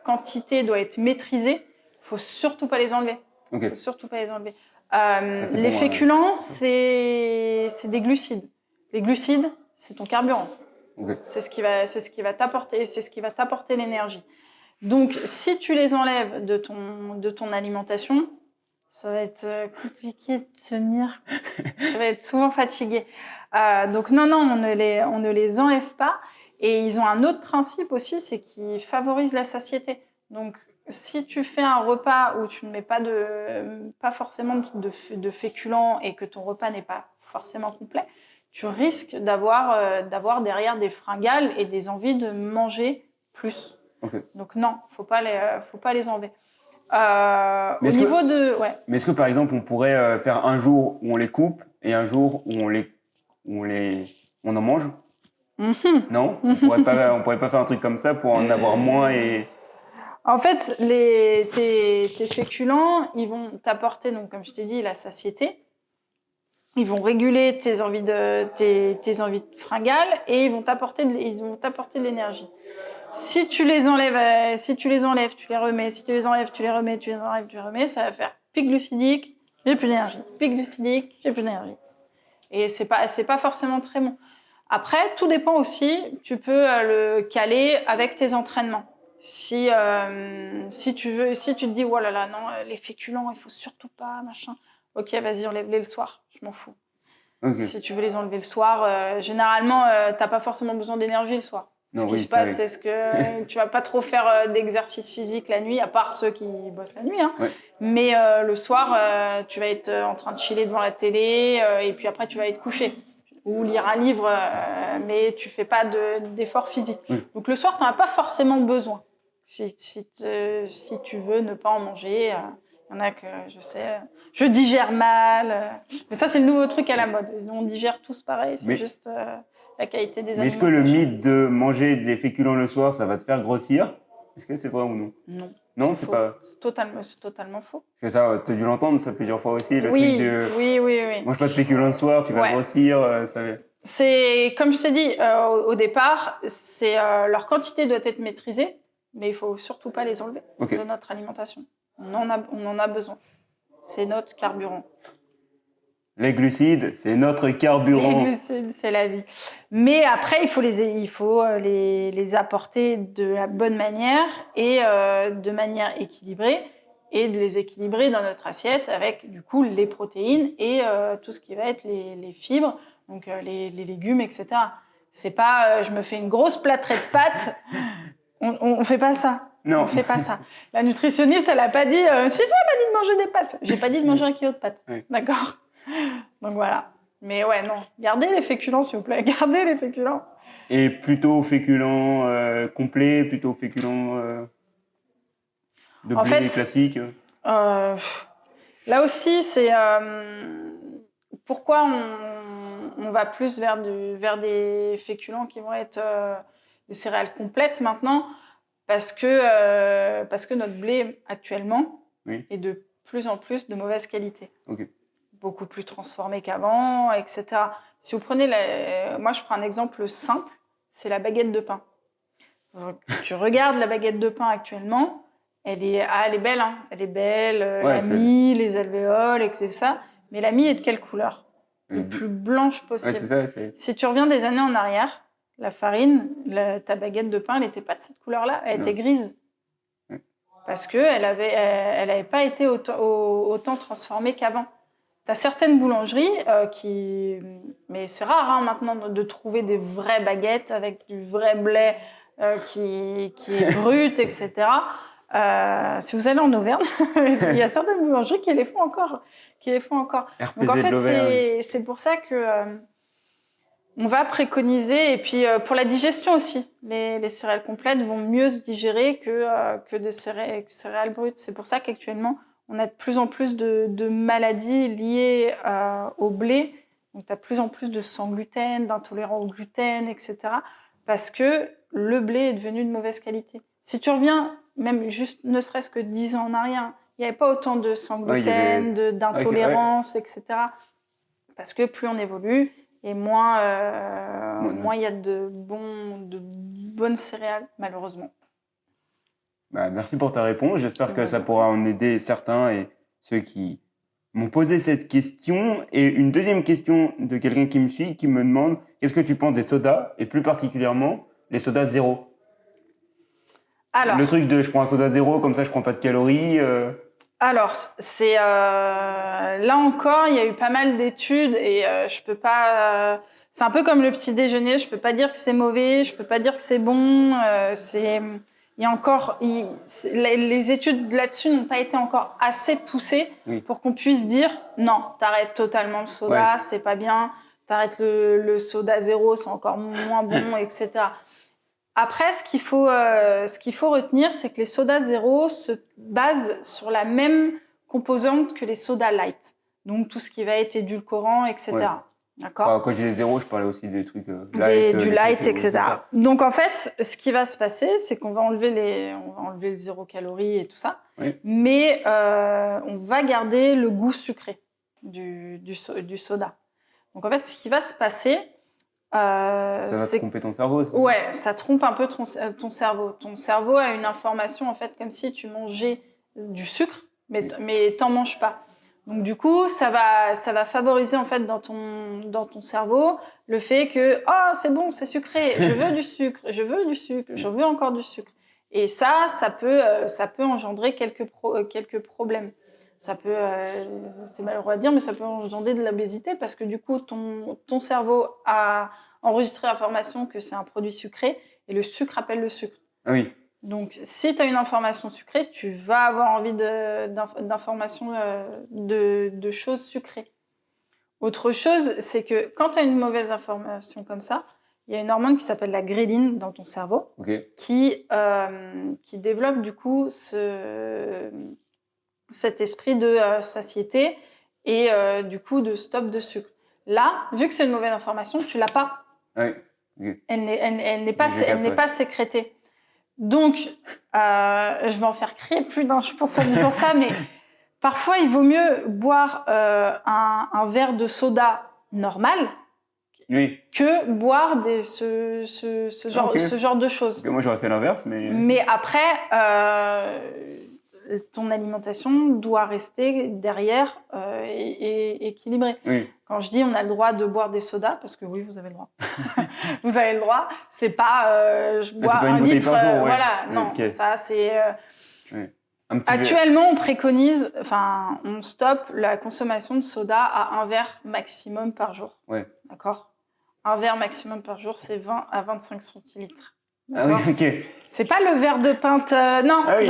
quantité doit être maîtrisée, il ne faut surtout pas les enlever. Okay. Faut surtout pas les enlever. Les féculents, c'est des glucides. Les glucides, c'est ton carburant. Okay. C'est ce qui va t'apporter l'énergie. Donc, si tu les enlèves de ton alimentation, ça va être compliqué de tenir. Ça va être souvent fatigué. Donc, non, on ne les enlève pas. Et ils ont un autre principe aussi, c'est qu'ils favorisent la satiété. Donc, si tu fais un repas où tu ne mets pas forcément de féculents et que ton repas n'est pas forcément complet, tu risques d'avoir derrière des fringales et des envies de manger plus. Okay. Donc non, faut pas les enlever. Mais est-ce que par exemple on pourrait faire un jour où on les coupe et un jour où on en mange? Non, on pourrait pas faire un truc comme ça pour en avoir moins et. En fait, tes féculents, ils vont t'apporter, donc comme je t'ai dit, la satiété. Ils vont réguler tes envies de fringales et ils vont t'apporter de l'énergie. Si tu les enlèves, tu les remets. Si tu les enlèves, tu les remets, ça va faire pic glucidique, j'ai plus d'énergie. Pic glucidique, j'ai plus d'énergie. Et c'est pas forcément très bon. Après, tout dépend aussi. Tu peux le caler avec tes entraînements. Si tu te dis oh là là non, les féculents, il faut surtout pas machin. Ok, vas-y, enlève-les le soir. Je m'en fous. Okay. Si tu veux les enlever le soir, généralement, t'as pas forcément besoin d'énergie le soir. Ce qui se passe, c'est que tu vas pas trop faire d'exercice physique la nuit, à part ceux qui bossent la nuit. Hein. Ouais. Mais le soir, tu vas être en train de chiller devant la télé et puis après, tu vas être couché. Ou lire un livre, mais tu fais pas d'effort physique. Donc le soir, tu n'en as pas forcément besoin. Si tu veux ne pas en manger, il y en a que je sais, je digère mal. Mais ça, c'est le nouveau truc à la mode. On digère tous pareil, c'est juste la qualité des aliments. Mais est-ce que le mythe de manger des féculents le soir, ça va te faire grossir? Est-ce que c'est vrai ou non? Non. Non, c'est pas. C'est totalement faux. Parce que ça, tu as dû l'entendre ça plusieurs fois aussi, le truc de. Oui. Mange pas de féculents le soir, tu vas grossir. C'est comme je t'ai dit au départ, leur quantité doit être maîtrisée, mais il faut surtout pas les enlever de notre alimentation. On en a besoin. C'est notre carburant. Les glucides, c'est notre carburant. Les glucides, c'est la vie. Mais après, il faut les apporter de la bonne manière et de manière équilibrée et de les équilibrer dans notre assiette avec du coup les protéines et tout ce qui va être les fibres, donc les légumes, etc. C'est pas je me fais une grosse plâtrée de pâtes. On fait pas ça. Non. On fait pas ça. La nutritionniste, elle a pas dit si, elle m'a dit de manger des pâtes. J'ai pas dit de manger 1 kilo de pâtes. Oui. D'accord. Donc voilà. Mais ouais, non. Gardez les féculents, s'il vous plaît. Gardez les féculents. Et plutôt féculents complets, plutôt féculents de blé classique là aussi, c'est pourquoi on va plus vers des féculents qui vont être des céréales complètes maintenant? Parce que notre blé, actuellement, est de plus en plus de mauvaise qualité. Okay. Beaucoup plus transformé qu'avant, etc. Si vous prenez... Moi, je prends un exemple simple, c'est la baguette de pain. Tu regardes la baguette de pain actuellement, elle est belle, hein. Elle est belle, la mie, les alvéoles, etc. Mais la mie est de quelle couleur? Le plus blanche possible. Ouais, c'est ça. Si tu reviens des années en arrière, la farine, ta baguette de pain, elle n'était pas de cette couleur-là, elle était grise. Parce qu'elle avait pas été autant transformée qu'avant. Tu as certaines boulangeries mais c'est rare hein, maintenant de trouver des vraies baguettes avec du vrai blé qui est brut, etc. Si vous allez en Auvergne, il y a certaines boulangeries qui les font encore. Donc en fait, c'est pour ça que on va préconiser, et puis pour la digestion aussi, les céréales complètes vont mieux se digérer que des céréales brutes. C'est pour ça qu'actuellement, on a de plus en plus de maladies liées au blé. Donc, tu as de plus en plus de sans gluten, d'intolérants au gluten, etc. Parce que le blé est devenu de mauvaise qualité. Si tu reviens, même juste ne serait-ce que 10 ans en arrière, il n'y avait pas autant de sans gluten, d'intolérance, etc. Parce que plus on évolue, et moins il y a de bonnes céréales, malheureusement. Bah, merci pour ta réponse. J'espère que ça pourra en aider certains et ceux qui m'ont posé cette question. Et une deuxième question de quelqu'un qui me suit, qui me demande qu'est-ce que tu penses des sodas, et plus particulièrement les sodas zéro? Alors, le truc de je prends un soda zéro, comme ça je prends pas de calories. Alors, c'est là encore, il y a eu pas mal d'études et je peux pas. C'est un peu comme le petit déjeuner. Je peux pas dire que c'est mauvais, je peux pas dire que c'est bon. Il y a encore, les études là-dessus n'ont pas été encore assez poussées pour qu'on puisse dire non, t'arrêtes totalement le soda, c'est pas bien. T'arrêtes le soda zéro, c'est encore moins bon, etc. Après, ce qu'il faut retenir, c'est que les sodas zéro se basent sur la même composante que les sodas light. Donc, tout ce qui va être édulcorant, etc. Ouais. D'accord. Quand je disais zéro, je parlais aussi des trucs light. Du light, etc. Donc, en fait, ce qui va se passer, c'est qu'on va enlever le 0 calories et tout ça. Oui. Mais on va garder le goût sucré du soda. Donc, en fait, ce qui va se passer... ça va tromper ton cerveau aussi. Ouais, ça trompe un peu ton cerveau. Ton cerveau a une information, en fait, comme si tu mangeais du sucre, mais t'en manges pas. Donc, du coup, ça va favoriser, en fait, dans ton cerveau, le fait que, oh, c'est bon, c'est sucré, je veux du sucre, je veux encore du sucre. Et ça peut engendrer quelques problèmes. Ça peut, c'est malheureux à dire, mais ça peut engendrer de l'obésité parce que du coup, ton cerveau a enregistré l'information que c'est un produit sucré et le sucre appelle le sucre. Oui. Donc, si tu as une information sucrée, tu vas avoir envie d'informations, de choses sucrées. Autre chose, c'est que quand tu as une mauvaise information comme ça, il y a une hormone qui s'appelle la gréline dans ton cerveau qui développe du coup cet esprit de satiété et du coup de stop de sucre. Là, vu que c'est une mauvaise information, tu l'as pas. Oui. Elle n'est pas sécrétée. Donc, je vais en faire crier plus d'un, je pense, en disant ça, mais parfois, il vaut mieux boire un verre de soda normal que boire ce genre de choses. Moi, j'aurais fait l'inverse, mais... Mais après... ton alimentation doit rester derrière et équilibrée. Oui. Quand je dis on a le droit de boire des sodas, parce que oui, vous avez le droit. Vous avez le droit. C'est pas je bois un litre. Voilà, non. Okay. Ça, c'est... Actuellement, on préconise, on stoppe la consommation de soda à un verre maximum par jour. Ouais. D'accord ? Un verre maximum par jour, c'est 20 à 25 centilitres. Ah oui, ok. C'est pas le verre de pinte, non. Ouais.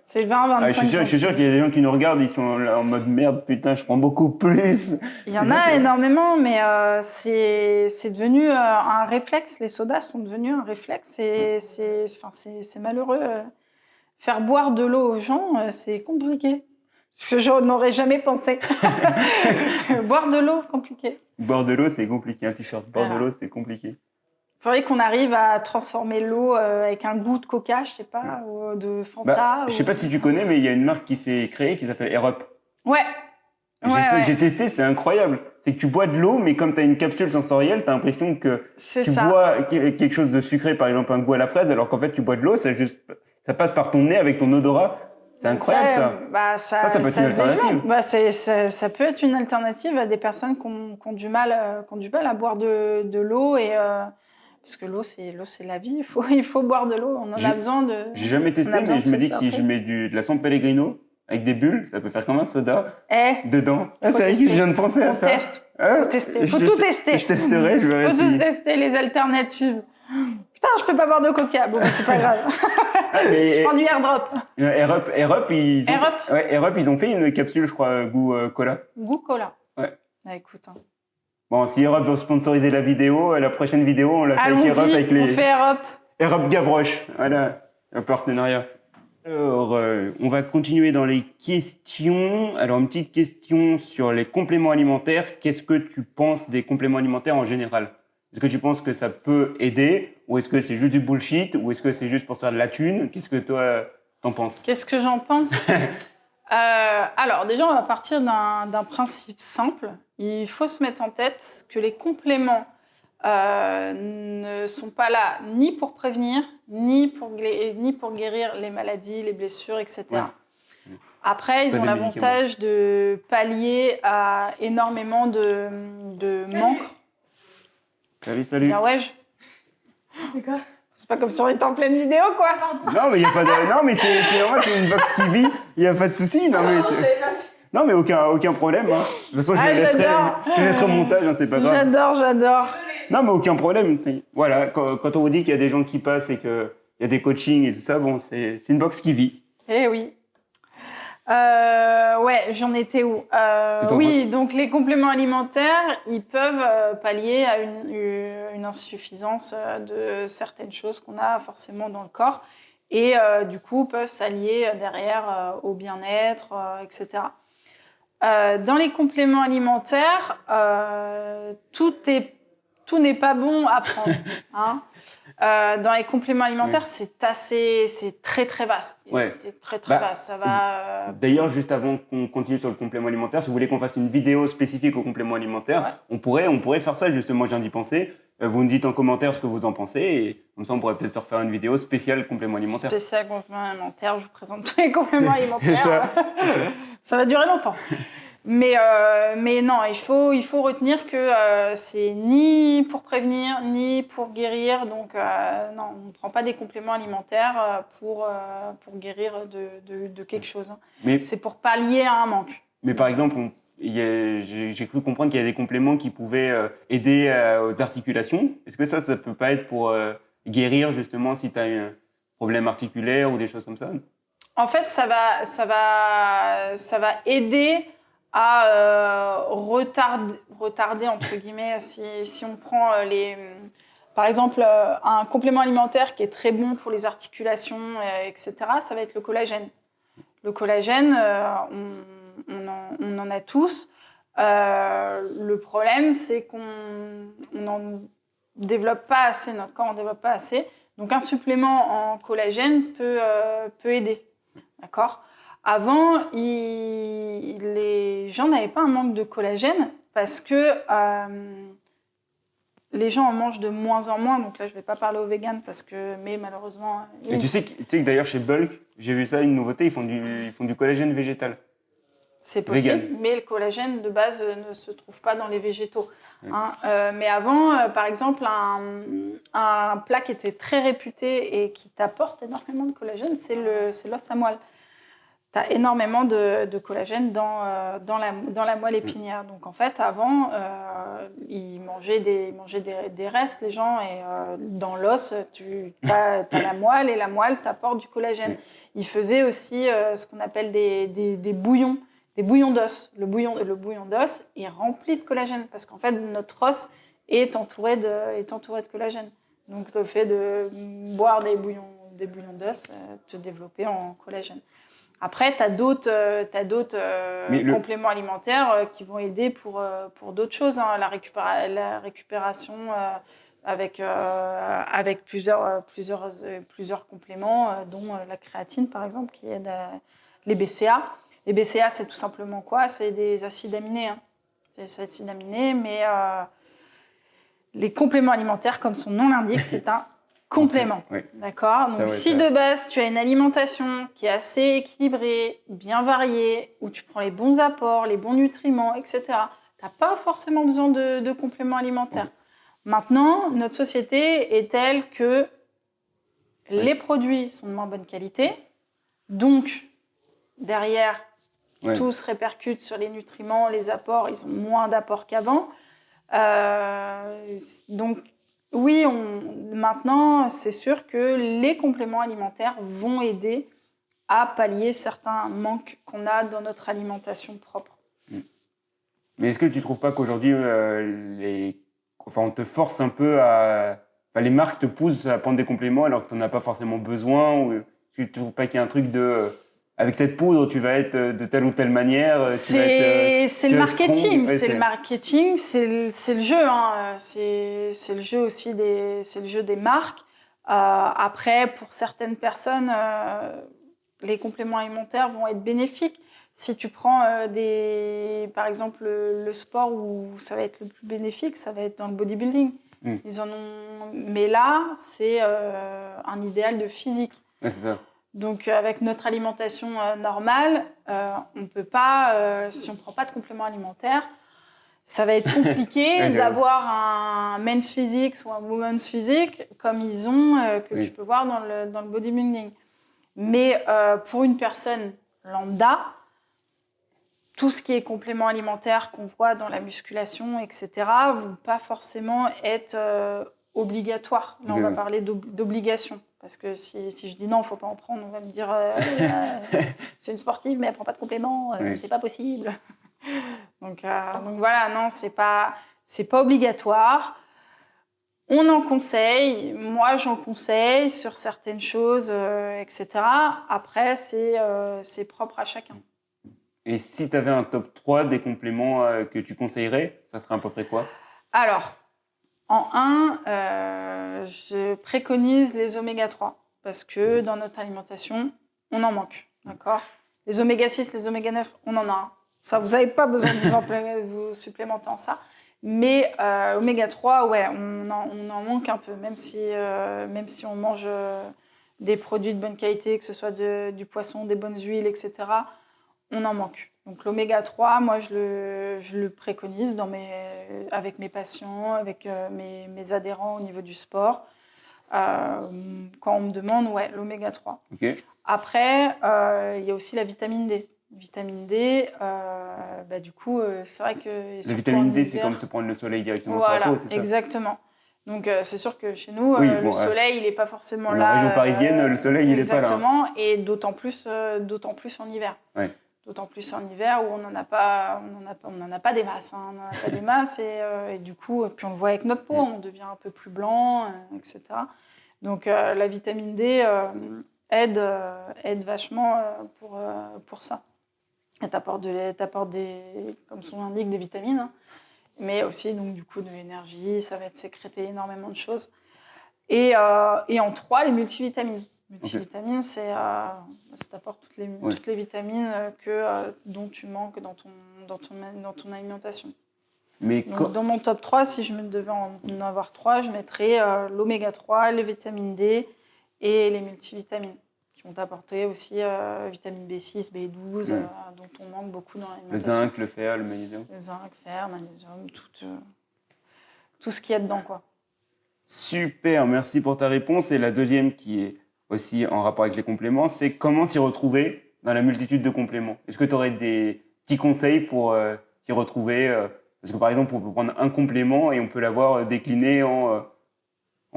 C'est 20-25 je suis sûr qu'il y a des gens qui nous regardent, ils sont là en mode merde, putain, je prends beaucoup plus. Il y en a énormément, mais c'est devenu un réflexe. Les sodas sont devenus un réflexe. C'est malheureux. Faire boire de l'eau aux gens, c'est compliqué. Parce que je n'aurais jamais pensé. Boire de l'eau, compliqué. Boire de l'eau, c'est compliqué. Un t-shirt, boire Voilà. de l'eau, c'est compliqué. Il faudrait qu'on arrive à transformer l'eau avec un goût de Coca, je sais pas, ou de Fanta. Je sais pas si tu connais, mais il y a une marque qui s'est créée qui s'appelle Air Up. Ouais. J'ai testé, c'est incroyable. C'est que tu bois de l'eau, mais comme tu as une capsule sensorielle, tu as l'impression que tu bois quelque chose de sucré, par exemple un goût à la fraise, alors qu'en fait tu bois de l'eau, ça passe par ton nez avec ton odorat. C'est incroyable ça. Ça peut être une alternative. Ça peut être une alternative à des personnes qui ont du mal à boire de l'eau parce que l'eau c'est la vie. Il faut boire de l'eau. On en a besoin de. J'ai jamais testé, mais je me dis que si je mets de la San Pellegrino avec des bulles, ça peut faire comme un soda dedans. C'est vrai que je viens de penser à ça. Faut tester. Faut tout tester. Je testerai, je verrai. Faut tous tester les alternatives. Putain, je peux pas boire de Coca. Bon, c'est pas grave. Je prends du AirDrop. Air Up, ils ont fait une capsule, je crois, goût cola. Goût cola. Ouais. Bah, écoute. Bon, si Air Up veut sponsoriser la vidéo, la prochaine vidéo, on la fait avec Air Up. On fait Air Up. Air Up Gavroche. Voilà, un partenariat. Alors, on va continuer dans les questions. Alors, une petite question sur les compléments alimentaires. Qu'est-ce que tu penses des compléments alimentaires en général ? Est-ce que tu penses que ça peut aider ou est-ce que c'est juste du bullshit ou est-ce que c'est juste pour faire de la thune ? Qu'est-ce que toi, t'en penses ? Qu'est-ce que j'en pense ? Alors, déjà, on va partir d'un principe simple. Il faut se mettre en tête que les compléments ne sont pas là ni pour prévenir, ni pour guérir les maladies, les blessures, etc. Ouais. Après, ils ont l'avantage de pallier à énormément de manques. Salut. Bien, ouais. C'est quoi ? C'est pas comme si on était en pleine vidéo, quoi. Non, mais il y a pas de. Non, mais c'est normal, c'est une box qui vit. Il y a pas de souci. Non, mais aucun problème. Hein. De toute façon, je laisserai au montage, hein, c'est pas grave. J'adore. Non, mais aucun problème. Voilà, quand on vous dit qu'il y a des gens qui passent et qu'il y a des coachings et tout ça, bon, c'est une box qui vit. Eh oui. Ouais, j'en étais où ? Oui, donc les compléments alimentaires, ils peuvent pallier à une insuffisance de certaines choses qu'on a forcément dans le corps et du coup peuvent s'allier derrière au bien-être, etc. Dans les compléments alimentaires, tout n'est pas bon à prendre. Hein. Dans les compléments alimentaires, c'est très très vaste. Ouais. C'est très très vaste. Ça va. D'ailleurs, juste avant qu'on continue sur le complément alimentaire, si vous voulez qu'on fasse une vidéo spécifique aux compléments alimentaires, on pourrait faire ça justement. Je viens d'y penser. Vous me dites en commentaire ce que vous en pensez et comme ça, on pourrait peut-être se refaire une vidéo spéciale complément alimentaire. Spéciale complément alimentaire. Je vous présente tous les compléments alimentaires. Ça va durer longtemps. Mais non, il faut retenir que c'est ni pour prévenir, ni pour guérir. Donc, non, on ne prend pas des compléments alimentaires pour guérir de quelque chose. Hein. C'est pour pallier à un manque. Mais par exemple, j'ai cru comprendre qu'il y a des compléments qui pouvaient aider aux articulations. Est-ce que ça peut pas être pour guérir justement si tu as un problème articulaire ou des choses comme ça ? En fait, ça va aider à retarder entre guillemets si on prend par exemple un complément alimentaire qui est très bon pour les articulations etc. Ça va être le collagène. Le collagène on en a tous. Le problème c'est qu'on n'en développe pas assez, notre corps n'en développe pas assez, donc un supplément en collagène peut aider, d'accord. Avant, les gens n'avaient pas un manque de collagène parce que les gens en mangent de moins en moins. Donc là, je ne vais pas parler aux véganes mais malheureusement... Et tu sais que d'ailleurs, chez Bulk, j'ai vu ça, une nouveauté, ils font du collagène végétal. C'est possible, mais le collagène de base ne se trouve pas dans les végétaux. Hein. Mais avant, par exemple, un plat qui était très réputé et qui t'apporte énormément de collagène, c'est l'os à moelle. Tu as énormément de collagène dans la moelle épinière. Donc en fait, avant, ils mangeaient des restes, les gens, et dans l'os, tu as la moelle, et la moelle t'apporte du collagène. Ils faisaient aussi ce qu'on appelle des bouillons d'os. Le bouillon d'os est rempli de collagène, parce qu'en fait, notre os est entouré de collagène. Donc le fait de boire des bouillons d'os, te développer en collagène. Après, tu as d'autres compléments alimentaires qui vont aider pour d'autres choses. Hein. La récupération avec plusieurs compléments, dont la créatine, par exemple, qui aide les BCA. Les BCA, c'est tout simplement quoi? C'est des acides aminés. Hein. C'est des acides aminés, mais les compléments alimentaires, comme son nom l'indique, c'est un complément. Oui. D'accord? Donc, si de base, tu as une alimentation qui est assez équilibrée, bien variée, où tu prends les bons apports, les bons nutriments, etc., tu n'as pas forcément besoin de compléments alimentaires. Oui. Maintenant, notre société est telle que les produits sont de moins bonne qualité. Donc, derrière, tout se répercute sur les nutriments, les apports. Ils ont moins d'apports qu'avant. Donc, oui, maintenant, c'est sûr que les compléments alimentaires vont aider à pallier certains manques qu'on a dans notre alimentation propre. Mais est-ce que tu ne trouves pas qu'aujourd'hui, on te force un peu à... Enfin, les marques te poussent à prendre des compléments alors que tu n'en as pas forcément besoin ou... Est-ce que tu ne trouves pas qu'il y a un truc de... Avec cette poudre, tu vas être de telle ou telle manière. C'est le marketing. C'est le marketing, c'est le jeu. Hein. C'est le jeu aussi c'est le jeu des marques. Après, pour certaines personnes, les compléments alimentaires vont être bénéfiques. Si tu prends par exemple le sport où ça va être le plus bénéfique, ça va être dans le bodybuilding. Ils en ont. Mais là, c'est un idéal de physique. Ouais, c'est ça. Donc, avec notre alimentation normale, on ne peut pas, si on ne prend pas de compléments alimentaires, ça va être compliqué d'avoir un men's physique ou un women's physique comme ils ont, que tu peux voir dans le bodybuilding. Mais pour une personne lambda, tout ce qui est compléments alimentaires qu'on voit dans la musculation, etc., ne vont pas forcément être obligatoires. Là, on va parler d'obligation. Parce que si je dis non, il ne faut pas en prendre, on va me dire c'est une sportive, mais elle ne prend pas de compléments, c'est pas possible. donc voilà, non, c'est pas obligatoire. On en conseille, moi j'en conseille sur certaines choses, etc. Après, c'est propre à chacun. Et si tu avais un top 3 des compléments que tu conseillerais, ça serait à peu près quoi? Alors, en 1, je préconise les oméga 3 parce que dans notre alimentation, on en manque. D'accord? Les oméga 6, les oméga 9, on en a un. Ça, vous n'avez pas besoin de vous supplémenter en ça. Mais oméga 3, ouais, on en manque un peu. Même si on mange des produits de bonne qualité, que ce soit du poisson, des bonnes huiles, etc., on en manque. Donc l'oméga 3, moi, je le préconise avec mes patients, avec mes adhérents au niveau du sport. Quand on me demande, ouais, l'oméga 3. Okay. Après, il y a aussi la vitamine D. Vitamine D, du coup, c'est vrai que... La vitamine D, c'est comme se prendre le soleil directement sur la peau, c'est ça? Exactement. Donc, c'est sûr que chez nous, le soleil, il n'est pas forcément là. Dans la région parisienne, le soleil, il n'est pas là. Exactement, et d'autant plus en hiver. Ouais. D'autant plus en hiver où on n'en a pas des masses. Hein. On n'en a pas des masses et du coup, puis on le voit avec notre peau, on devient un peu plus blanc, etc. Donc la vitamine D aide vachement pour ça. Elle t'apporte comme son nom l'indique, des vitamines, hein, mais aussi donc du coup de l'énergie. Ça va être sécréter énormément de choses. Et en 3, les multivitamines. Multivitamines, ça t'apporte toutes les vitamines dont tu manques dans ton alimentation. Donc, dans mon top 3, si je devais en avoir 3, je mettrais l'oméga 3, les vitamines D et les multivitamines qui vont t'apporter aussi vitamine B6, B12, dont on manque beaucoup dans l'alimentation. Le zinc, le fer, le magnésium. Le zinc, fer, magnésium, tout ce qu'il y a dedans, quoi. Super, merci pour ta réponse. Et la deuxième qui est aussi en rapport avec les compléments, c'est comment s'y retrouver dans la multitude de compléments. Est-ce que tu aurais des petits conseils pour s'y retrouver Parce que par exemple, on peut prendre un complément et on peut l'avoir décliné en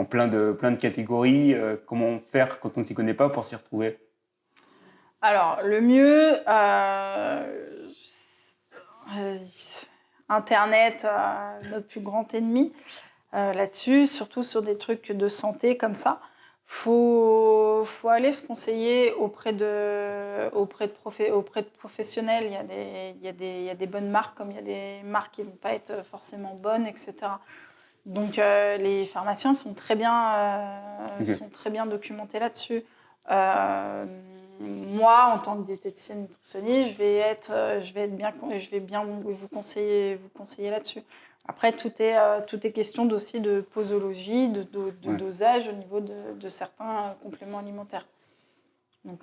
plein de catégories. Comment faire quand on ne s'y connaît pas pour s'y retrouver? Alors, le mieux, Internet, notre plus grand ennemi là-dessus, surtout sur des trucs de santé comme ça. Faut faut aller se conseiller auprès de professionnels. Il y a des bonnes marques, comme il y a des marques qui ne vont pas être forcément bonnes, etc. Donc, les pharmaciens sont très bien documentés là-dessus. Moi, en tant que diététicienne nutritionniste, je vais bien vous conseiller là-dessus. Après, tout est question aussi de posologie, de dosage au niveau de certains compléments alimentaires. Donc,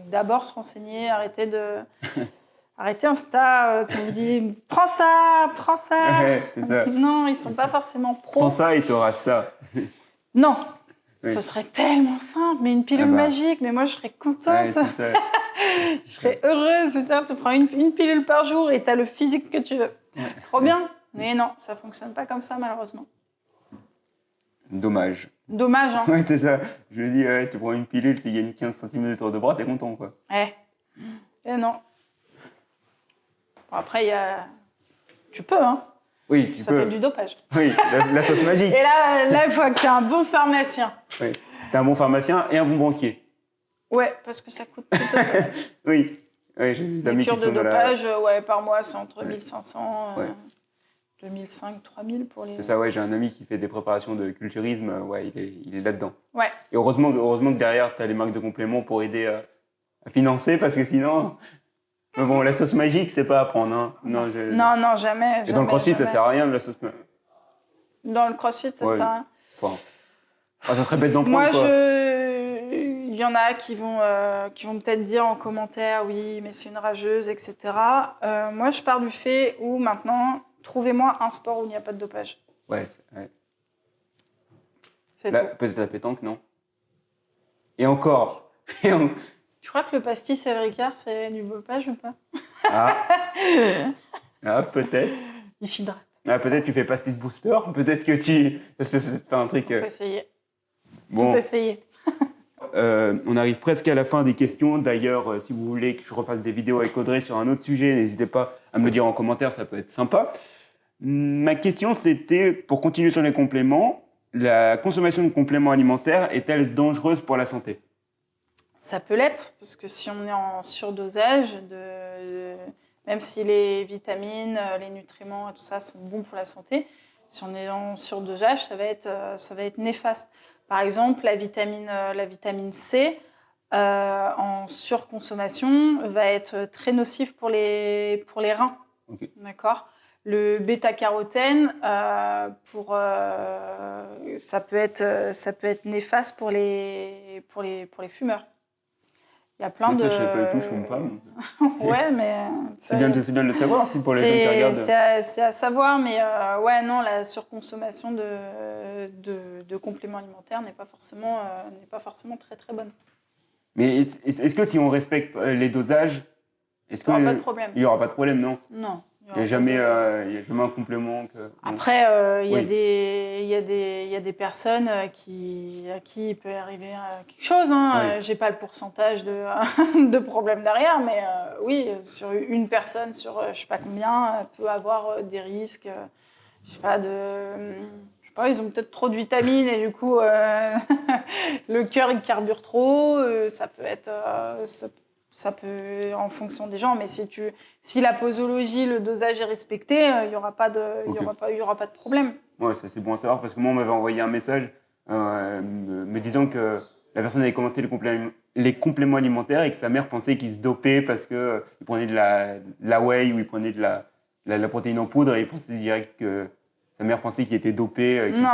d'abord se renseigner, arrêter Insta qui vous dit « prends ça ». Ouais, c'est ça. Non, ils ne sont pas forcément pros. Prends ça et tu auras ça. Non, oui. Ce serait tellement simple, mais une pilule magique, mais moi je serais contente. Ouais, c'est ça. Je serais heureuse. Tu prends une pilule par jour et tu as le physique que tu veux. Ouais. Trop bien. Mais non, ça ne fonctionne pas comme ça, malheureusement. Dommage. Dommage, hein. Ouais, c'est ça. Je me dis, tu prends une pilule, tu gagnes 15 cm de tour de bras, t'es content, quoi. Et non. Bon, après, tu peux, hein. Oui, tu peux. Ça s'appelle du dopage. Oui, la sauce magique. Et là, il faut que tu aies un bon pharmacien. Oui, tu as un bon pharmacien et un bon banquier. Ouais, parce que ça coûte plutôt mal. Oui, j'ai des amis qui sont de dopage, par mois, c'est entre 1500... 2005, 3000 pour les... C'est ça, j'ai un ami qui fait des préparations de culturisme, il est là-dedans. Ouais. Et heureusement que derrière, tu as les marques de compléments pour aider à financer, parce que sinon... Mais bon, la sauce magique, c'est pas à prendre. Hein. Non, jamais. Et dans le crossfit, ça sert à rien, de la sauce magique. Dans le crossfit, ça sert à rien. Enfin, ça serait bête d'en prendre, Moi, quoi. Il y en a qui vont peut-être dire en commentaire, oui, mais c'est une rageuse, etc. Moi, je pars du fait où, maintenant... Trouvez-moi un sport où il n'y a pas de dopage. Ouais. C'est tout. Peut-être la pétanque, non? Et encore. Tu crois que le pastis et le Ricard, c'est du dopage ou pas? Peut-être. Il s'hydrate. Peut-être tu fais pastis booster. Peut-être que tu fais un truc... Il faut essayer. Bon. Tout essayer. On arrive presque à la fin des questions. D'ailleurs, si vous voulez que je refasse des vidéos avec Audrey sur un autre sujet, n'hésitez pas à me le dire en commentaire, ça peut être sympa. Ma question, c'était, pour continuer sur les compléments, la consommation de compléments alimentaires est-elle dangereuse pour la santé? Ça peut l'être, parce que si on est en surdosage, même si les vitamines, les nutriments et tout ça sont bons pour la santé, si on est en surdosage, ça va être néfaste. Par exemple, la vitamine C, en surconsommation, va être très nocive pour les reins. Okay. D'accord. Le bêta-carotène, ça peut être néfaste pour les fumeurs. Il y a plein de... Ça, je ne sais pas du tout, je fume pas. Ouais, mais... c'est bien de le savoir aussi pour les gens qui regardent. C'est à savoir, mais la surconsommation de compléments alimentaires n'est pas forcément très très bonne. Mais est-ce que si on respecte les dosages, il n'y aura pas de problème. Il n'y aura pas de problème, non? Non. Il n'y a jamais un complément que... Après, il y a des personnes à qui il peut arriver quelque chose. Hein. Oui. Je n'ai pas le pourcentage de problèmes derrière, mais oui, sur une personne, sur je ne sais pas combien, peut avoir des risques. Ils ont peut-être trop de vitamines et du coup, le cœur il carbure trop. Ça peut être... Ça peut, en fonction des gens, mais si la posologie, le dosage est respecté, il n'y aura pas de problème. Ouais, ça c'est bon à savoir parce que moi, on m'avait envoyé un message me disant que la personne avait commencé les compléments alimentaires et que sa mère pensait qu'il se dopait parce qu'il prenait de la whey ou il prenait de la protéine en poudre et il pensait direct que sa mère pensait qu'il était dopé. Non.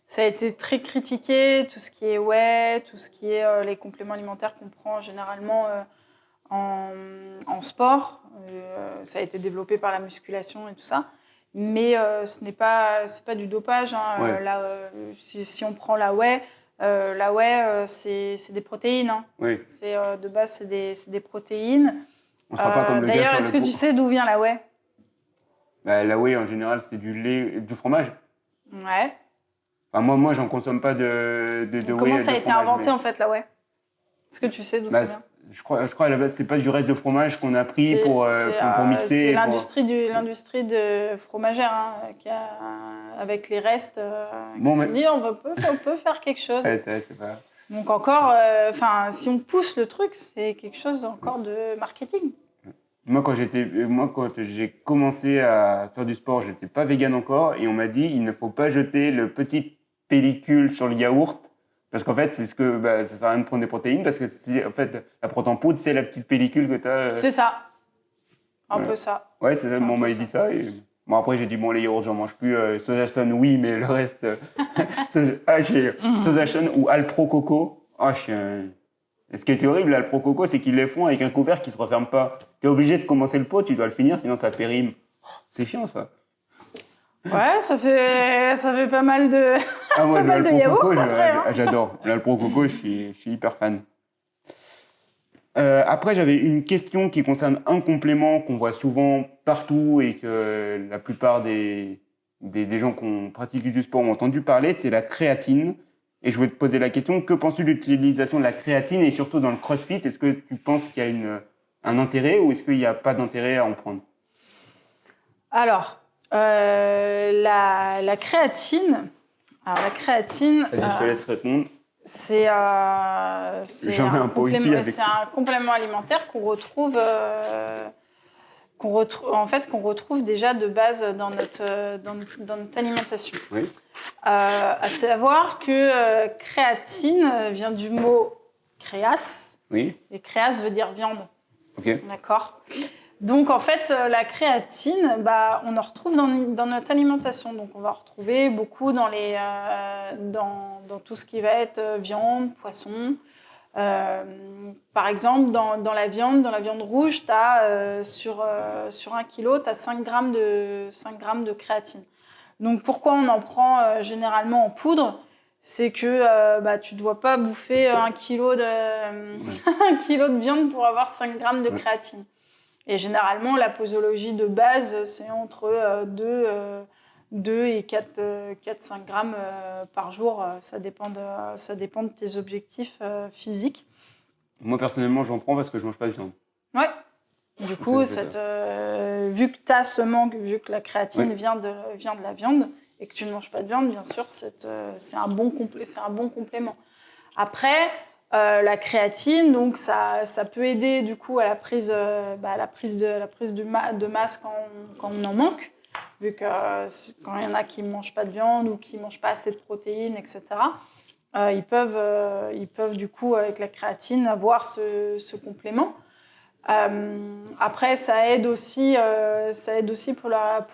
Ça a été très critiqué, tout ce qui est whey, tout ce qui est les compléments alimentaires qu'on prend généralement en sport. Ça a été développé par la musculation et tout ça. Mais c'est pas du dopage. Hein. Ouais. Si on prend la whey, c'est des protéines. Hein. Oui. De base, c'est des protéines. On sera pas comme le d'ailleurs, est-ce que tu sais d'où vient la whey? La whey, en général, c'est du lait, du fromage. Ouais. Enfin, moi, j'en consomme pas de whey. Comment ça a été inventé, en fait, la whey? Est-ce que tu sais d'où ça vient? Je crois à la base, c'est pas du reste de fromage qu'on a pris pour mixer. C'est l'industrie de fromagère avec les restes qui se dit on peut faire quelque chose. Ouais, c'est pas... Donc encore, si on pousse le truc, c'est quelque chose encore de marketing. Moi, quand j'ai commencé à faire du sport, j'étais pas vegan encore et on m'a dit il ne faut pas jeter le petit pellicule sur le yaourt parce qu'en fait, ça sert à rien de prendre des protéines parce que en fait, la protéine en poudre, c'est la petite pellicule que tu as. C'est ça. Un peu ça. Ouais, c'est ça. Mon m'a dit ça. Et... Bon, après, j'ai dit les yaourts, j'en mange plus. Sojasson, oui, mais le reste. J'ai Sojasson ou Alpro Coco. Ce qui est horrible, Alpro Coco, c'est qu'ils les font avec un couvercle qui ne se referme pas. Tu es obligé de commencer le pot, tu dois le finir, sinon ça périme. C'est chiant, ça. Ouais, ça fait pas mal de, pas mal de yaourts. J'adore. L'Alpro Coco, je suis hyper fan. Après, j'avais une question qui concerne un complément qu'on voit souvent partout et que la plupart des gens qui ont pratiqué du sport ont entendu parler, c'est la créatine. Et je voulais te poser la question, que penses-tu de l'utilisation de la créatine et surtout dans le crossfit? Est-ce que tu penses qu'il y a un intérêt ou est-ce qu'il n'y a pas d'intérêt à en prendre? Alors, la créatine... je te laisse répondre. C'est un complément alimentaire qu'on retrouve déjà de base dans notre alimentation. Oui. À savoir que créatine vient du mot créas. Oui. Et créas veut dire viande. Ok. D'accord. Donc en fait, la créatine, on en retrouve dans notre alimentation. Donc on va retrouver beaucoup dans tout ce qui va être viande, poisson. Par exemple, dans la viande rouge, tu as sur 1 kilo, tu as 5 grammes de créatine. Donc pourquoi on en prend généralement en poudre? C'est que tu ne dois pas bouffer 1 kilo de viande pour avoir 5 grammes de créatine. Et généralement, la posologie de base, c'est entre 2 et 4-5 grammes par jour. Ça dépend de tes objectifs physiques. Moi, personnellement, j'en prends parce que je ne mange pas de viande. Ouais. Du coup, vu que tu as ce manque, vu que la créatine vient de la viande et que tu ne manges pas de viande, bien sûr, c'est un bon complément. Après, la créatine, donc ça peut aider du coup à la prise de masse quand on en manque, vu que quand il y en a qui ne mangent pas de viande ou qui ne mangent pas assez de protéines, etc. Ils peuvent du coup avec la créatine avoir ce complément. Après, ça aide aussi pour la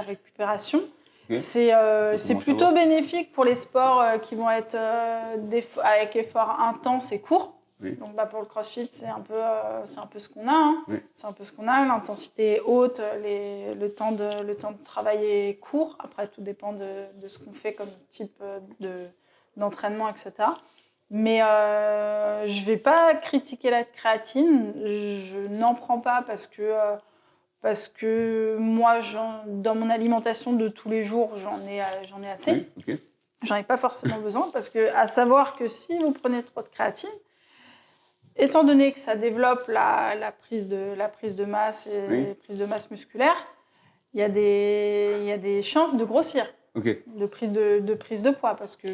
récupération. Okay. C'est plutôt bénéfique pour les sports qui vont être avec effort intense et court. Oui. Donc, pour le CrossFit, c'est un peu ce qu'on a. Hein. Oui. C'est un peu ce qu'on a. L'intensité est haute, le temps de travail est court. Après, tout dépend de ce qu'on fait comme type d'entraînement, etc. Mais je ne vais pas critiquer la créatine. Je n'en prends pas parce que moi, dans mon alimentation de tous les jours, j'en ai assez. Oui, okay. J'en ai pas forcément besoin parce que, à savoir que si vous prenez trop de créatine, étant donné que ça développe la prise de masse et la prise de masse musculaire, il y a des chances de grossir. Okay. De prise de poids parce que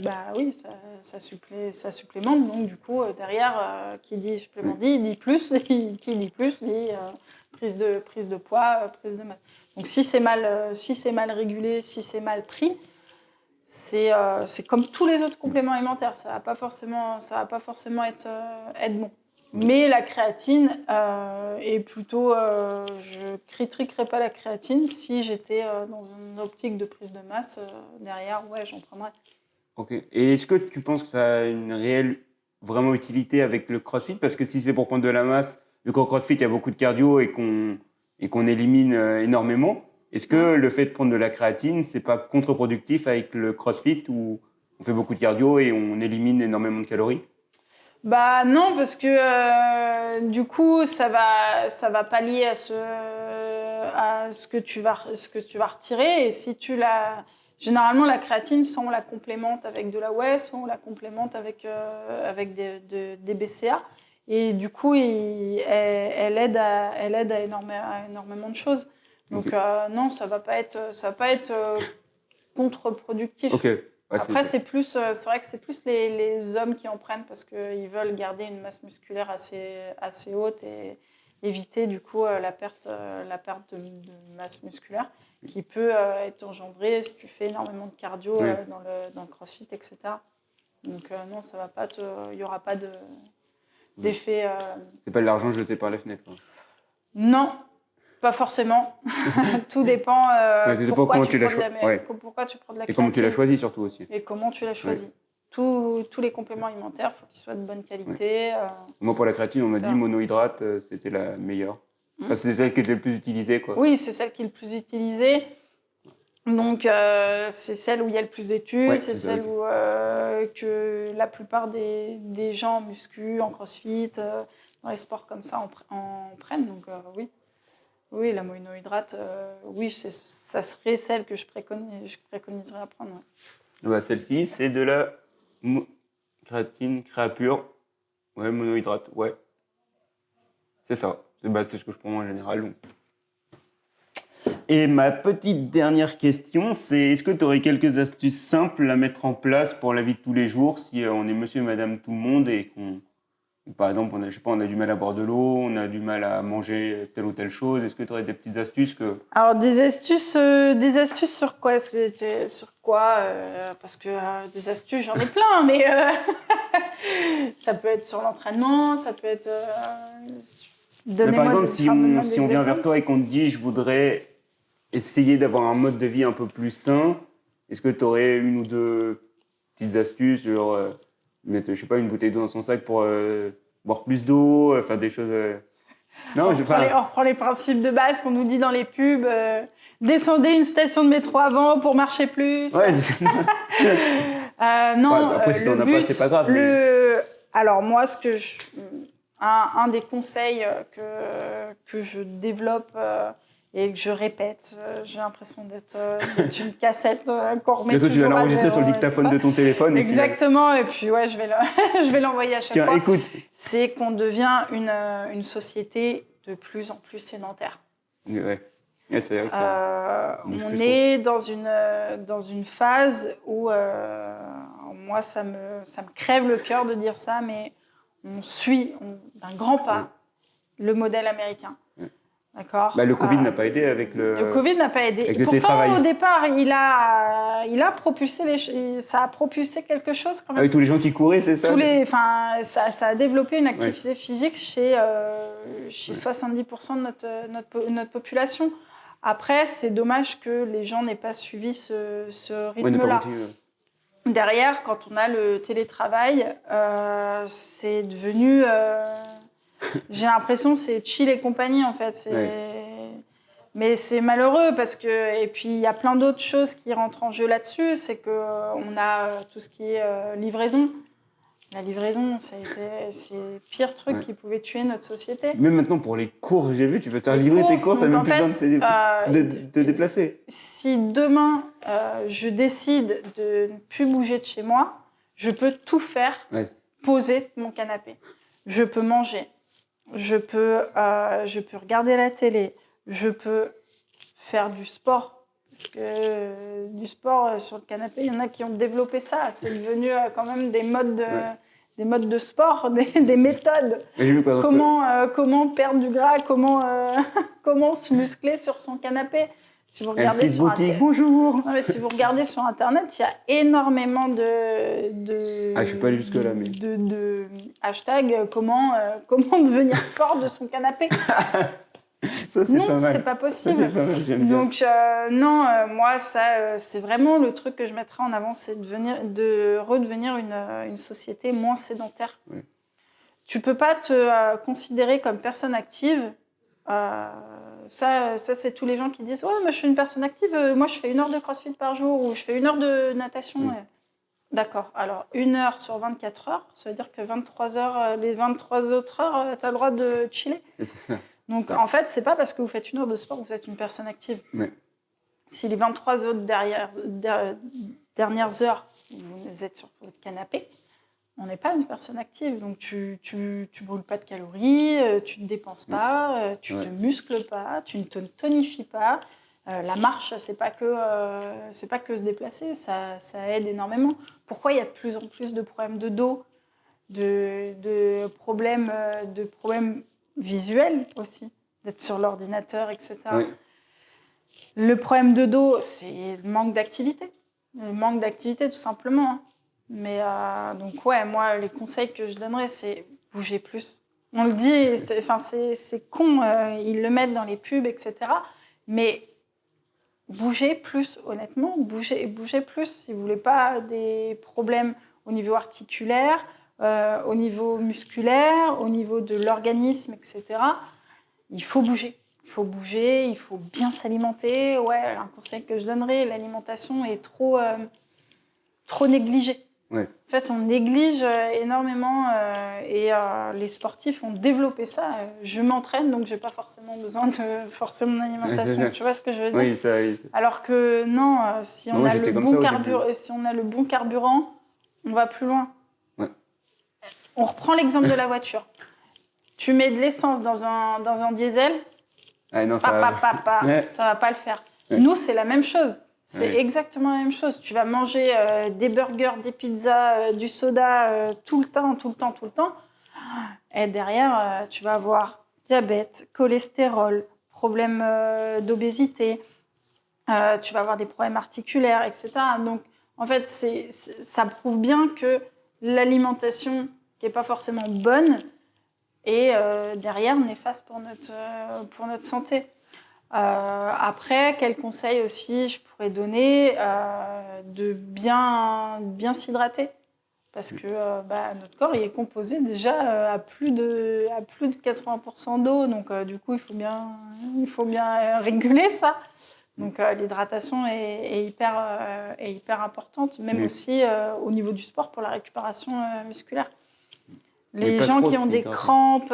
ça supplémente, donc du coup derrière qui dit supplément dit plus, qui dit plus dit prise de poids, prise de masse. Donc si c'est mal régulé, si c'est mal pris, c'est comme tous les autres compléments alimentaires, ça va pas forcément être bon. Mais la créatine est plutôt... je critiquerais pas la créatine si j'étais dans une optique de prise de masse. Derrière, j'en prendrais. Ok. Et est-ce que tu penses que ça a une réelle vraiment utilité avec le CrossFit? Parce que si c'est pour prendre de la masse, vu qu'au CrossFit, il y a beaucoup de cardio et qu'on élimine énormément, est-ce que le fait de prendre de la créatine, c'est pas contre-productif avec le CrossFit où on fait beaucoup de cardio et on élimine énormément de calories? Non, parce que du coup, ça va pallier à ce que tu vas retirer. Et si généralement, la créatine, soit on la complémente avec de la whey, soit on la complémente avec des BCA. Et du coup, elle aide à énormément de choses. Donc non, ça va pas être contre-productif. Ok. Ouais, Après, c'est vrai que c'est plus les hommes qui en prennent parce qu'ils veulent garder une masse musculaire assez haute et éviter du coup la perte de masse musculaire qui peut être engendrée si tu fais énormément de cardio dans le crossfit, etc. Donc non, ça va pas il n'y aura pas d'effet. C'est pas de l'argent jeté par la fenêtre, quoi. Non, pas forcément. Tout dépend pourquoi tu prends de la Et comment tu l'as créatine. choisi surtout aussi. Et comment tu l'as choisi. Tous les compléments alimentaires, il faut qu'ils soient de bonne qualité. Moi, pour la créatine, on m'a etc. dit monohydrate, c'était la meilleure. Enfin, c'était celle qui était le plus utilisée, quoi. Oui, c'est celle qui est le plus utilisée. Donc, c'est celle où il y a le plus d'études, c'est celle où que la plupart des gens en muscu, en crossfit, dans les sports comme ça, en prennent. Donc, oui, la monohydrate, oui, ça serait celle que je préconiserais à prendre. Ouais. Bah, celle-ci, c'est de la créatine, créapure. Ouais, monohydrate, ouais. C'est ça. C'est ce que je prends en général. Donc. Et ma petite dernière question, c'est est-ce que tu aurais quelques astuces simples à mettre en place pour la vie de tous les jours si on est monsieur et madame tout le monde et qu'on, par exemple, on a du mal à boire de l'eau, on a du mal à manger telle ou telle chose. Est-ce que tu aurais des petites astuces que... Alors, des astuces sur quoi? Parce que des astuces, j'en ai plein, mais ça peut être sur l'entraînement, ça peut être... Mais par exemple, si on vient vers toi et qu'on te dit « je voudrais essayer d'avoir un mode de vie un peu plus sain », est-ce que tu aurais une ou deux petites astuces, genre mettre, je sais pas, une bouteille d'eau dans son sac pour boire plus d'eau, faire des choses... Non, on reprend les principes de base qu'on nous dit dans les pubs. Descendez une station de métro avant pour marcher plus. Ouais, non, après, si t'en as pas, c'est pas grave. Alors moi, un des conseils que je développe et que je répète, j'ai l'impression d'être une cassette qu'on remet. Bientôt, tu vas l'enregistrer sur le dictaphone de ton téléphone. Exactement, et puis ouais, je vais l'envoyer à chaque fois. Tiens, écoute. C'est qu'on devient une société de plus en plus sédentaire. Ouais, c'est vrai que on est dans une phase où moi ça me crève le cœur de dire ça, mais on suit d'un grand pas le modèle américain. D'accord. Le Covid n'a pas aidé avec le. Le Covid n'a pas aidé. Avec pourtant, au départ, il a propulsé ça a propulsé quelque chose quand même. Avec tous les gens qui couraient, c'est ça. Ça a développé une activité physique chez 70% de notre population. Après, c'est dommage que les gens n'aient pas suivi ce rythme-là. Derrière, quand on a le télétravail, c'est devenu... j'ai l'impression que c'est chill et compagnie, en fait. Mais c'est malheureux parce que... Et puis, il y a plein d'autres choses qui rentrent en jeu là-dessus. C'est qu'on a tout ce qui est livraison. La livraison, c'est le pire truc qui pouvait tuer notre société. Même maintenant, pour les cours, j'ai vu, tu peux te faire livrer tes courses, ça n'a même plus besoin de te déplacer. Si demain, je décide de ne plus bouger de chez moi, je peux tout faire, poser mon canapé. Je peux manger, je peux regarder la télé, je peux faire du sport. Parce que du sport sur le canapé, il y en a qui ont développé ça. C'est devenu quand même des modes de sport, des méthodes. Comment perdre du gras, comment se muscler sur son canapé. Si vous regardez sur Internet, bonjour. Non, mais si vous regardez sur Internet, il y a énormément de je suis pas allé jusque là, mais de hashtag comment devenir fort de son canapé. Ça, c'est non, c'est pas possible. Donc moi c'est vraiment le truc que je mettrais en avant, c'est de redevenir une société moins sédentaire. Oui. Tu peux pas te considérer comme personne active. Ça c'est tous les gens qui disent moi je suis une personne active, moi je fais 1 heure de crossfit par jour ou je fais 1 heure de natation. Oui. D'accord, alors 1 heure sur 24 heures, ça veut dire que 23 heures, les 23 autres heures, tu as le droit de chiller. C'est ça. Donc, en fait, c'est pas parce que vous faites 1 heure de sport que vous êtes une personne active. Ouais. Si les 23 autres dernières heures, vous êtes sur votre canapé, On n'est pas une personne active, donc tu brûles pas de calories, tu ne dépenses pas, tu ne te muscles pas, tu ne te tonifies pas. La marche, c'est pas que se déplacer, ça aide énormément. Pourquoi il y a de plus en plus de problèmes de dos, de problèmes visuels aussi, d'être sur l'ordinateur, etc. Oui. Le problème de dos, c'est le manque d'activité. Le manque d'activité, tout simplement. Hein. Mais donc, ouais, moi, les conseils que je donnerais, c'est bouger plus. On le dit, c'est con, ils le mettent dans les pubs, etc. Mais bougez plus, honnêtement, bougez plus. Si vous ne voulez pas des problèmes au niveau articulaire, au niveau musculaire, au niveau de l'organisme, etc., il faut bouger. Il faut bouger, il faut bien s'alimenter. Ouais, un conseil que je donnerais, l'alimentation est trop négligée. Ouais. En fait, on néglige énormément et les sportifs ont développé ça. Je m'entraîne, donc je n'ai pas forcément besoin de forcer mon alimentation. Tu vois ce que je veux dire? Oui, ça, oui. Alors que non, si on a le bon carburant, on va plus loin. Ouais. On reprend l'exemple de la voiture. Tu mets de l'essence dans un diesel, non, ça va pas le faire. Ouais. Nous, c'est la même chose. C'est exactement la même chose. Tu vas manger des burgers, des pizzas, du soda tout le temps. Et derrière, tu vas avoir diabète, cholestérol, problème d'obésité. Tu vas avoir des problèmes articulaires, etc. Donc, en fait, ça prouve bien que l'alimentation qui n'est pas forcément bonne est derrière néfaste pour notre santé. Après, quel conseil aussi je pourrais donner de bien s'hydrater parce que notre corps il est composé déjà à plus de 80% d'eau, donc du coup il faut bien réguler ça. Donc l'hydratation est hyper importante, même aussi au niveau du sport pour la récupération musculaire. Les gens qui ont des crampes,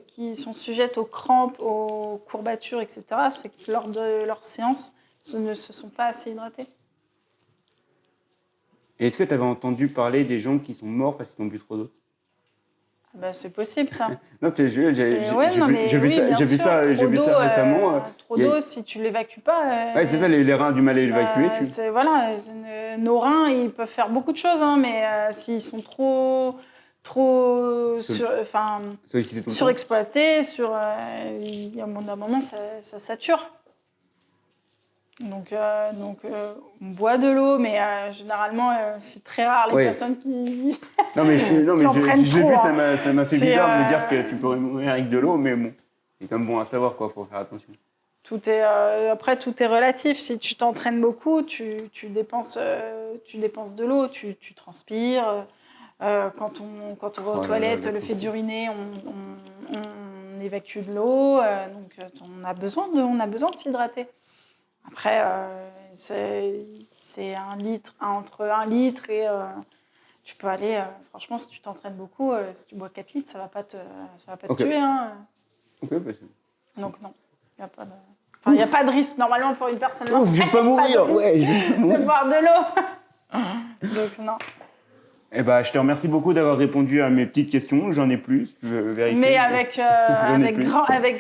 qui sont sujettes aux crampes, aux courbatures, etc., c'est que lors de leur séance, ils ne se sont pas assez hydratés. Et est-ce que tu avais entendu parler des gens qui sont morts parce qu'ils ont bu trop d'eau? C'est possible, ça. Non, j'ai vu ça récemment. Trop d'eau, si tu ne l'évacues pas... c'est ça, les reins ont du mal à l'évacuer. Nos reins, ils peuvent faire beaucoup de choses, hein, mais s'ils sont trop surexploité, il y a un moment, ça sature. Donc, on boit de l'eau, mais généralement, c'est très rare les personnes qui Non, mais j'ai vu, hein. ça m'a fait bizarre de me dire que tu pourrais mourir avec de l'eau, mais bon, c'est quand même bon à savoir, quoi, faut faire attention. Après, tout est relatif. Si tu t'entraînes beaucoup, tu dépenses de l'eau, tu transpires. Quand on va aux toilettes, le fait d'uriner, on évacue de l'eau, donc on a besoin de s'hydrater. Après, c'est entre 1 litre et tu peux aller, franchement, si tu t'entraînes beaucoup, si tu bois 4 litres, ça va pas te tuer. Hein. Okay, possible. Donc non, il n'y a pas de risque normalement pour une personne morte. Je vais pas mourir, de boire de l'eau. Donc non. Je te remercie beaucoup d'avoir répondu à mes petites questions. J'en ai plus, tu veux vérifier. Mais avec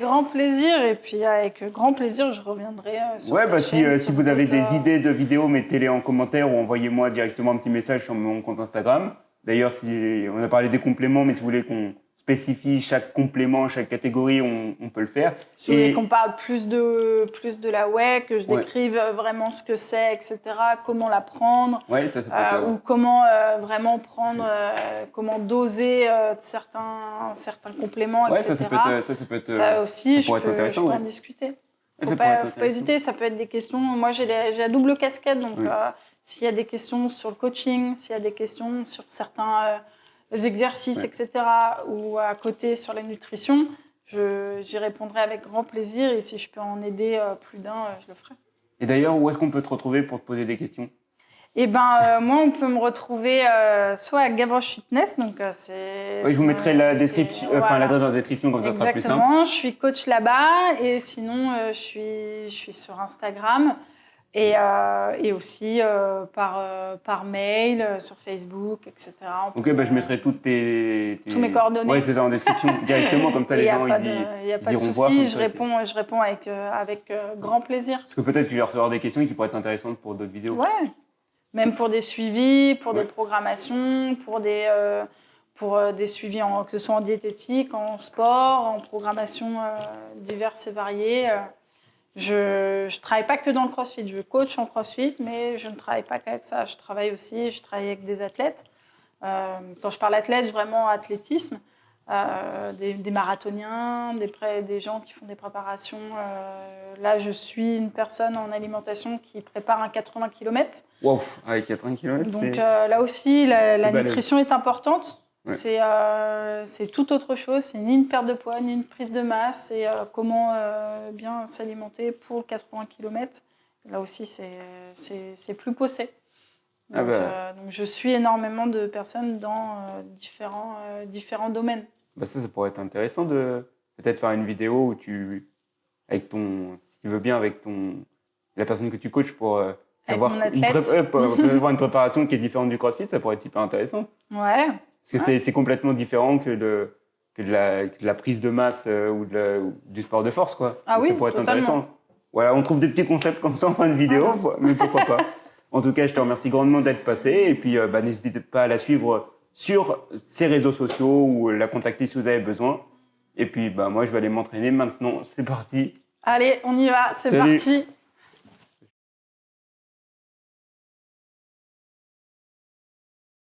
grand plaisir. Et puis avec grand plaisir, je reviendrai sur ta chaîne, si vous avez des idées de vidéos, mettez-les en commentaire ou envoyez-moi directement un petit message sur mon compte Instagram. D'ailleurs, on a parlé des compléments, mais si vous voulez qu'on spécifie chaque complément, chaque catégorie, on peut le faire. Si vous voulez qu'on parle plus de la whey, que je décrive vraiment ce que c'est, etc., comment la prendre, ça peut être, ou comment vraiment prendre, comment doser certains compléments, etc. Ça peut être ça aussi, je intéressant, peux en discuter. Faut pas hésiter, ça peut être des questions. Moi, j'ai la double casquette, donc s'il y a des questions sur le coaching, s'il y a des questions sur certains exercices, etc., ou à côté sur la nutrition, j'y répondrai avec grand plaisir, et si je peux en aider plus d'un, je le ferai. Et d'ailleurs, où est-ce qu'on peut te retrouver pour te poser des questions? Moi, on peut me retrouver soit à Gavroche Fitness, donc je vous mettrai la description, l'adresse dans la description, comme ça sera plus simple. Exactement, je suis coach là-bas, et sinon je suis sur Instagram. Et aussi par mail, sur Facebook, etc. Ok, je mettrai toutes tous mes coordonnées. Oui, c'est ça, en description, directement, comme ça les gens Il n'y a pas de iront voir. souci, je réponds avec grand plaisir. Parce que peut-être que je vais recevoir des questions qui pourraient être intéressantes pour d'autres vidéos. Ouais, même pour des suivis, pour des programmations, pour des suivis, que ce soit en diététique, en sport, en programmation diverses et variées. Je ne travaille pas que dans le CrossFit. Je coach en CrossFit, mais je ne travaille pas qu'avec ça. Je travaille avec des athlètes. Quand je parle athlète, vraiment athlétisme. Des marathoniens, des gens qui font des préparations. Là, je suis une personne en alimentation qui prépare un 80 km. Wow, avec 80 km. Donc là aussi, la nutrition est importante. Ouais. C'est tout autre chose. C'est ni une perte de poids, ni une prise de masse. C'est comment bien s'alimenter pour 80 km. Là aussi, c'est plus poussé. Donc, donc, je suis énormément de personnes dans différents domaines. Ça pourrait être intéressant de peut-être faire une vidéo où si tu veux bien, avec la personne que tu coaches pour savoir avoir une préparation qui est différente du CrossFit, ça pourrait être hyper intéressant. Ouais. Parce que c'est complètement différent que de la prise de masse ou du sport de force, quoi. Ah oui, ça pourrait être totalement. intéressant. Voilà, on trouve des petits concepts comme ça en fin de vidéo, mais pourquoi pas. En tout cas, je te remercie grandement d'être passé et puis n'hésitez pas à la suivre sur ses réseaux sociaux ou la contacter si vous avez besoin. Et puis moi, je vais aller m'entraîner maintenant. C'est parti. Allez, on y va, c'est parti.